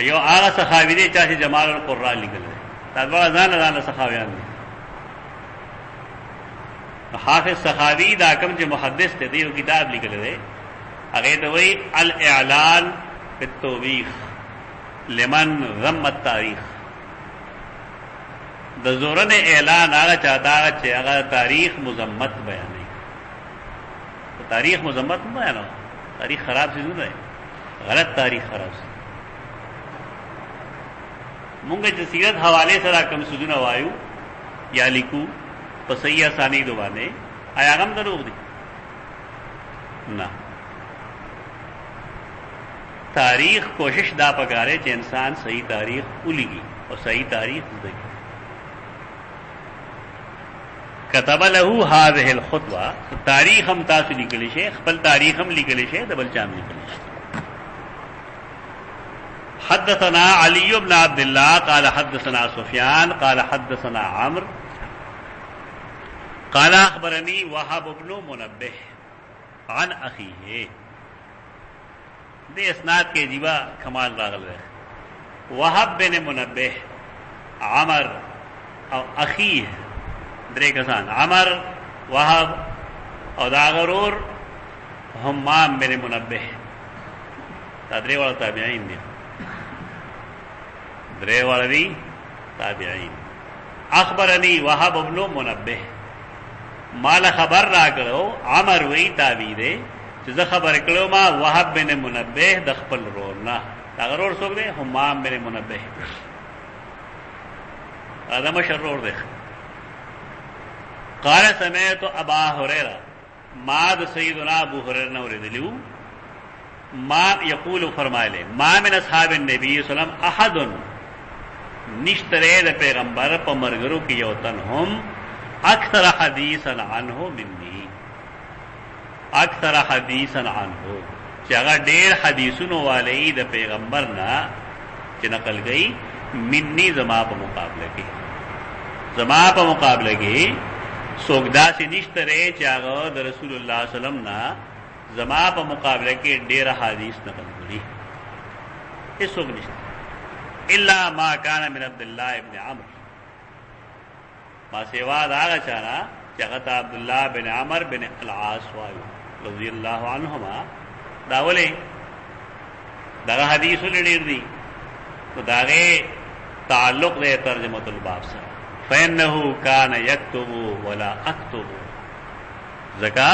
S1: یو هغه صحابي دی چې جمال القراء لیکل دي دا ډول ځان صحابيان دي حافظ صحابي دا کوم چې محدث دی یو کتاب لیکل دی هغه ته وایي الاعلان بالتوبیخ لمن ذم التاریخ د زورن اعلان هغه چاته چې هغه تاریخ مذمت بیانوي تاریخ مذمت نه بیانو تاریخ خراب چیز نه غلط تاریخ خراب چیز مونږ چې سیرت حواله سره کوم سودونه وایو یا لیکو په صحیح اسانی دوانه آیا هغه دروغ دي نه تاریخ کوشش دا پکاره چې انسان صحیح تاریخ ولګي او صحیح تاریخ زده کړي كتب له هذه الخطبه تاریخ هم تاسو لیکلی شي خپل تاریخ هم لیکلی شي د بل چام لیکلی شي حدثنا علي بن عبد الله قال حدثنا سفيان قال حدثنا عمرو قال اخبرني وهب بن منبه عن اخيه دې اسناد کې جیبا کمال راغل ہے وهب بن منبه عمر او اخيه درې کسان عمر وهب او دا غرور همام بن منبه دا درې وړ تابعین دي درې وړ دي تابعین اخبرني وهب بن منبه مال خبر راکړو عمر وی تابعی دی چې زه خبر کړو ما وهب بن منبه د خپل رور نه دا غرور څوک دی همام بن منبه ادم شرور دی قال سمعت ابا هريره ما د سيدنا ابو هريره نو ردلیو ما یقول فرمایله ما من اصحاب النبي صلی الله علیه وسلم احد نشتره د پیغمبر په مرګرو کې یو تن هم اکثر حدیثا عنه مني اکثر حدیثا عنه چې هغه ډېر حدیثونو والي د پیغمبر نه چې نقل گئی मिन्नी जमा पे मुकाबले के जमा पे मुकाबले के सोगदा से निश्त रहे चागो द रसूलुल्लाह सल्लम ना जमा पे मुकाबले के डेरा हादीस नकल करी इस सोग निश्त इल्ला मा कान मिन अब्दुल्लाह इब्न अमर मा सेवा दागा चाना चाहता अब्दुल्लाह बिन अमर बिन अल-आस रज़ियल्लाहु अन्हुमा दावले दागा हदीस लेडीर दी तो दागे ताल्लुक दे तर्जुमतुल बाब से फइन्नहु कान यक्तुबु वला अक्तुबु ज़का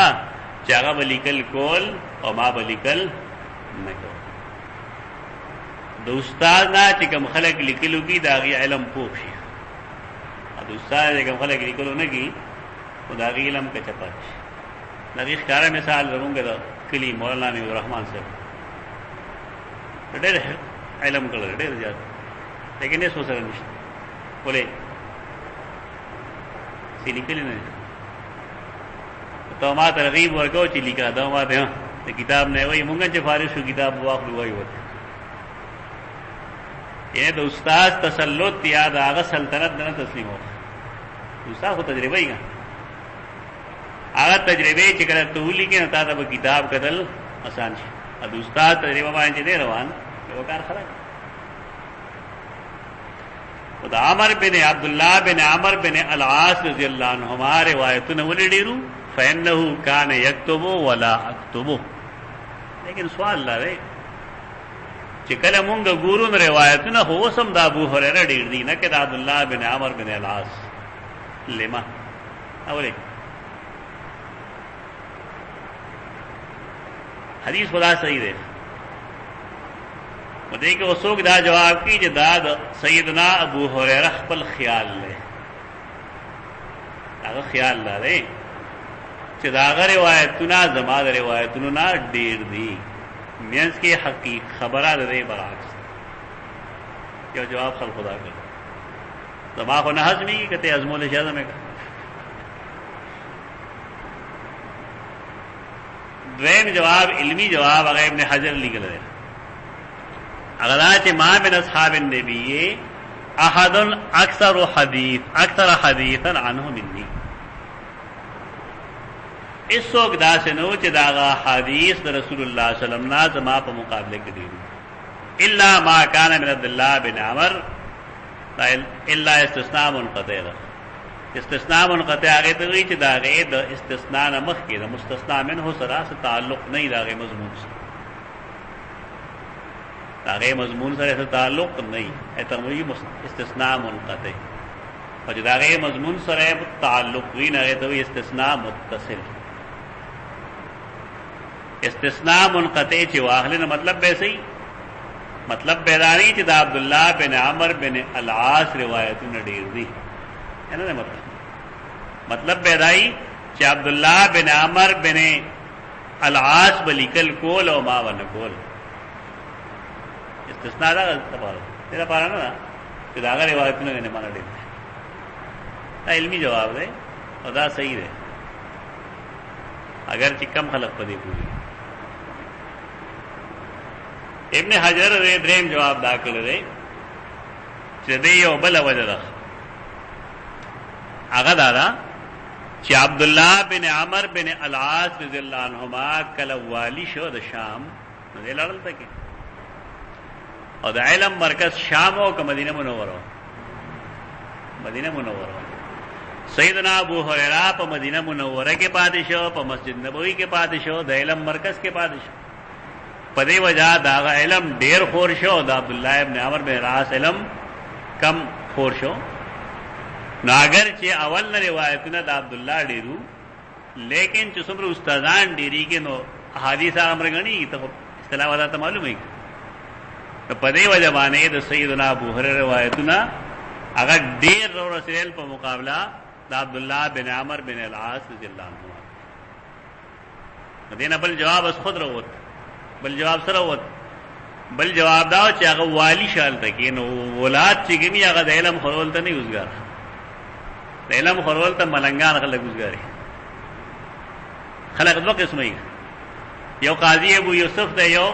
S1: चागा बलिकल कोल और मा बलिकल न को दोस्ताद ना चिकम खलक लिखलू की दागी इल्म पोखी अब उस्ताद चिकम खलक लिखलू न की तो दागी इल्म का चपाच दागी खारा मिसाल जरूंगे तो कली मौलाना नबी रहमान से डेर इल्म कर डेर जाता लेकिन ये सोच रहे बोले सी निकली नहीं तो हमारा तरगीब वर्को चिली का दो बात है किताब ने वही मुंगन से फारिश किताब वाक वही होती ये तो उस्ताद तसल्लुत याद आगा सल्तनत न तस्लीम हो उस्ताद को तजर्बा ही का आगा तजर्बे चिकर तूली के नता तब किताब कदल आसान है अब उस्ताद तजर्बा माने दे रवान वो कार खरा तो आमर बिन अब्दुल्लाह बिन आमर बिन अल-आस रज़ियल्लाहु अन्हु हमारे रिवायतुन वली डीरू फइन्नहु कान यक्तुबु वला अक्तुबु लेकिन सवाल ला रे चिकल मुंग गुरुन रिवायतुन हो सम दा अबू हुरैरा डीर दी न के अब्दुल्लाह बिन आमर बिन अल-आस लेमा अवले हदीस खुदा सही दे देखिए उसोक दा जवाब की जो दाद सैयदना अबू हुरैरा खपल ख्याल ले अगर ख्याल ला रे चिदागर रिवायतुना जमाद रिवायतुना डेर दी मींस के हकीक खबरा दे बराक्स क्या जवाब खल खुदा कर जमा को न हजमी कहते अजमोल शाह में द्वैम जवाब इल्मी जवाब अगर इब्न हजर लिखल है अगराच मां मिन अस्हाबिन नबी अहदुन अक्सर हदीथन अन्हु मिन्नी इस सोक दा से नो चिदागा हदीस रसूलुल्लाह सल्लल्लाहु अलैहि वसल्लम ना जमा पे मुकाबले के दिन इल्ला मा कान मिन अब्दुल्लाह बिन अमर इल्ला इस्तिस्ना मुनक़ति इस्तिस्ना मुनक़ति आगे तो गई चिदागे द इस्तिस्ना नमख के द मुस्तस्ना मिन हो सरा से ताल्लुक नहीं दागे मजमून से दागे मजमून से ऐसा ताल्लुक नहीं है तमवी इस्तिस्ना मुनक़ति और दागे मजमून से ताल्लुक भी न है तो इस्तिस्ना मुत्तसिल इस्तिस्ना मुनक़ति चिवाहले न मतलब वैसे ही मतलब बेदानी चिदा अब्दुल्लाह बिन आमर बिन अल-आस रिवायत न डेर दी है ना मतलब बेदाई च अब्दुल्लाह बिन आमर बिन अल-आस बलिकल कोल और मा वन कोल इस्तिस्ना दा तेरा पारा ना चिदागा रिवायत ने माना डेर इल्मी जवाब दे और दा सही दे अगर चिकम खलक पदी पूरी इब्न हजर रे द्रेम जवाब दाखिल रे चदे यो बल वजदा आगा दादा च अब्दुल्लाह बिन आमर बिन अल-आस रज़ियल्लाहु अन्हुमा कल वाली शो द शाम नदे लड़ल तक और द इल्म मरकज शाम हो का मदीना मुनव्वरा सैयदना अबू हुरैरा प मदीना मुनव्वरा के पादिशो प मस्जिद नबवी के पादिशो द इल्म मरकज के पादिशो पदे वजह दागा इल्म डेर खोरशो द अब्दुल्लाह इब्न अमर बिन अल-आस इल्म कम खोरशो नागर चे अवल न रिवायत न द अब्दुल्लाह डेरू लेकिन चुसुमर उस्तादान डेरी के नो हादीस अमर गणी तो इस्तिलाह वाला तो मालूम है तो पदे वजह माने द सैयदना अबू हुरैरा रिवायत न अगर डेर रो रसेल पर मुकाबला द अब्दुल्लाह बिन अमर बिन अल-आस रज़ियल्लाहु अन्हु मदीना बल जवाब अस खुद रवत बल जवाब सर बल जवाब दाओ चाह वाली शाल तक नो औलाद चिगनी अगर इल्म खरोल तो नहीं गुजगार इल्म खरोल तो मलंगान खलक गुजगारी खलक दो किस्म ही यो काजी अबू यूसुफ दे यो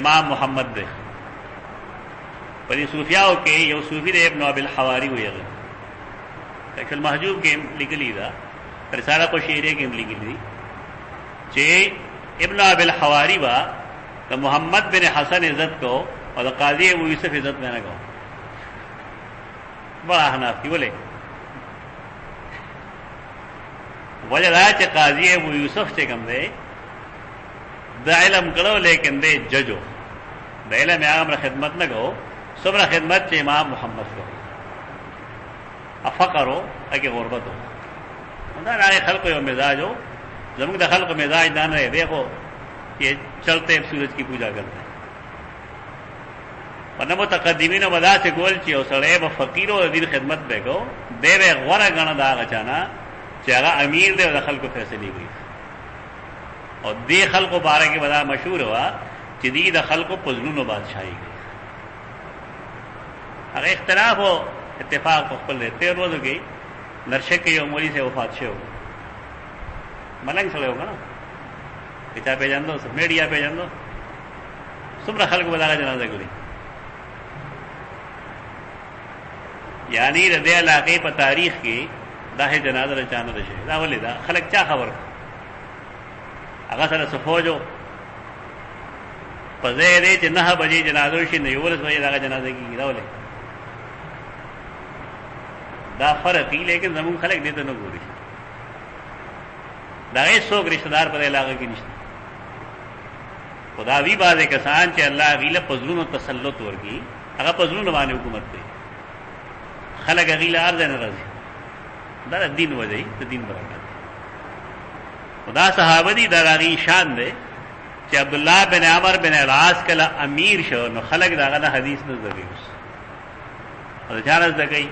S1: इमाम मोहम्मद दे په دې صوفیاو کې یو صوفي دی ابن ابي الحواري ویغه فی المحجوب کې لیکلی دا رساله په شعريه کې لیکلی دي چې ابن ابي الحواري وا د محمد بن حسن عزت کو اور قاضی ابو یوسف عزت میں نہ کو بڑا حناف کی بولے وجہ دا چې قاضی ابو یوسف چې کوم دی د علم کړو لیکن دې ججو د علم هغه خدمت نه کو صبر خدمت چې امام محمد کو افقرو اگے غربت ہو دا نه خلق یو مزاج ہو زموږ د خلق مزاج دا نه دیکھو یہ چلتے سورج کی پوجا کرتے ہیں ورنہ متقدمین ودا سے گول چی او سړی به فقیر او دین خدمت به کو دی به غوړه غنه دا غچانا چې هغه امیر دی د خلکو فیصله کوي او دی خلکو باره کې ودا مشهور ہوا چې دی د خلکو پزلونو بادشاہي کوي هغه اختلاف او اتفاق په خپل تیر ورځو کې نرشه کې یو مولوی سے وفات شو ملنګ سره یو کنه کتاب پہ جان دو میڈیا پہ جان دو سمرا خلق بلا جنازہ گری یعنی ردے علاقے پر تاریخ کی داہ جنازہ رچانا رشے دا ولی دا خلق چا خبر اگر سر سفوجو پزے دے چھ 9 بجے جنازہ رشی نیولس بجے دا جنازہ کی دا ولی دا فرقی لیکن زمون خلق دیتا نو گوری دا غیر سوک رشتہ دار پر علاقہ کی نشتا خدا وی باز کسان چې الله غیله پزلونو تسلط ورکی هغه پزلونو باندې حکومت کوي خلک غیله ارزه نه راځي دا دین وځي ته دین برکت خدا صحابه دي دا غی شان دی چې عبد الله بن عمر بن العاص کله امیر شو نو خلک دا غنه حدیث نه زګي اوس او ځان زګي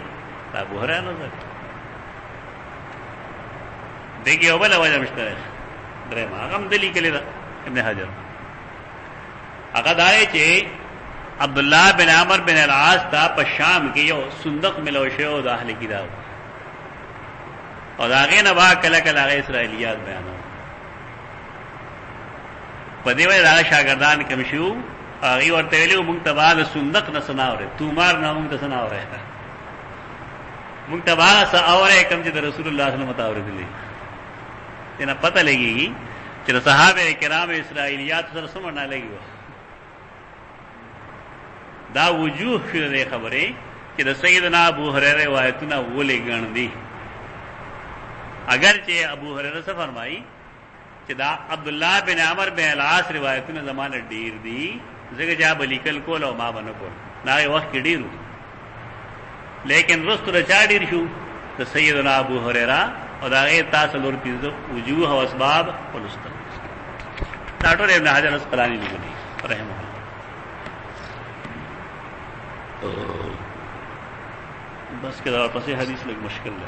S1: دا بوهره نه زګي دغه اول وجه مشته درې ما غم دلی کلی دا ابن حجر هغه دای چې عبد الله بن عمر بن العاص تا په شام کې یو صندوق ملو شو د اهل کتاب او داغه نه با کله کله هغه اسرائیلیات بیانو په دې وجه دا شاګردان کوم شو هغه ورته ویلو مونږ ته بعد صندوق نه سناوره تومار نه مونږ ته سناوره مونږ ته بعد ساوره کوم چې رسول الله صلی الله علیه وسلم متاوره دي دنه پته لګي چې صحابه کرام اسرائیلیات سره سم نه لګي دا وجوه شوه خبره چې د سیدنا ابو هريره روایتونه ولې ګڼ دي اگر چې ابو هريره څه فرمایي چې دا عبد الله بن عمر بن العاص روایتونه زمانه ډیر دي زګه جا بلیکل کول او ما باندې کول نه وخت ډیرو لیکن رستو رچا ډیر شو د سیدنا ابو هريره او دا غي تاسو لور پیزو وجوه او اسباب ولستل دا ټول ابن حجر اسقلانی لیکلي رحمه الله بس کے پس حدیث لگ مشکل ہے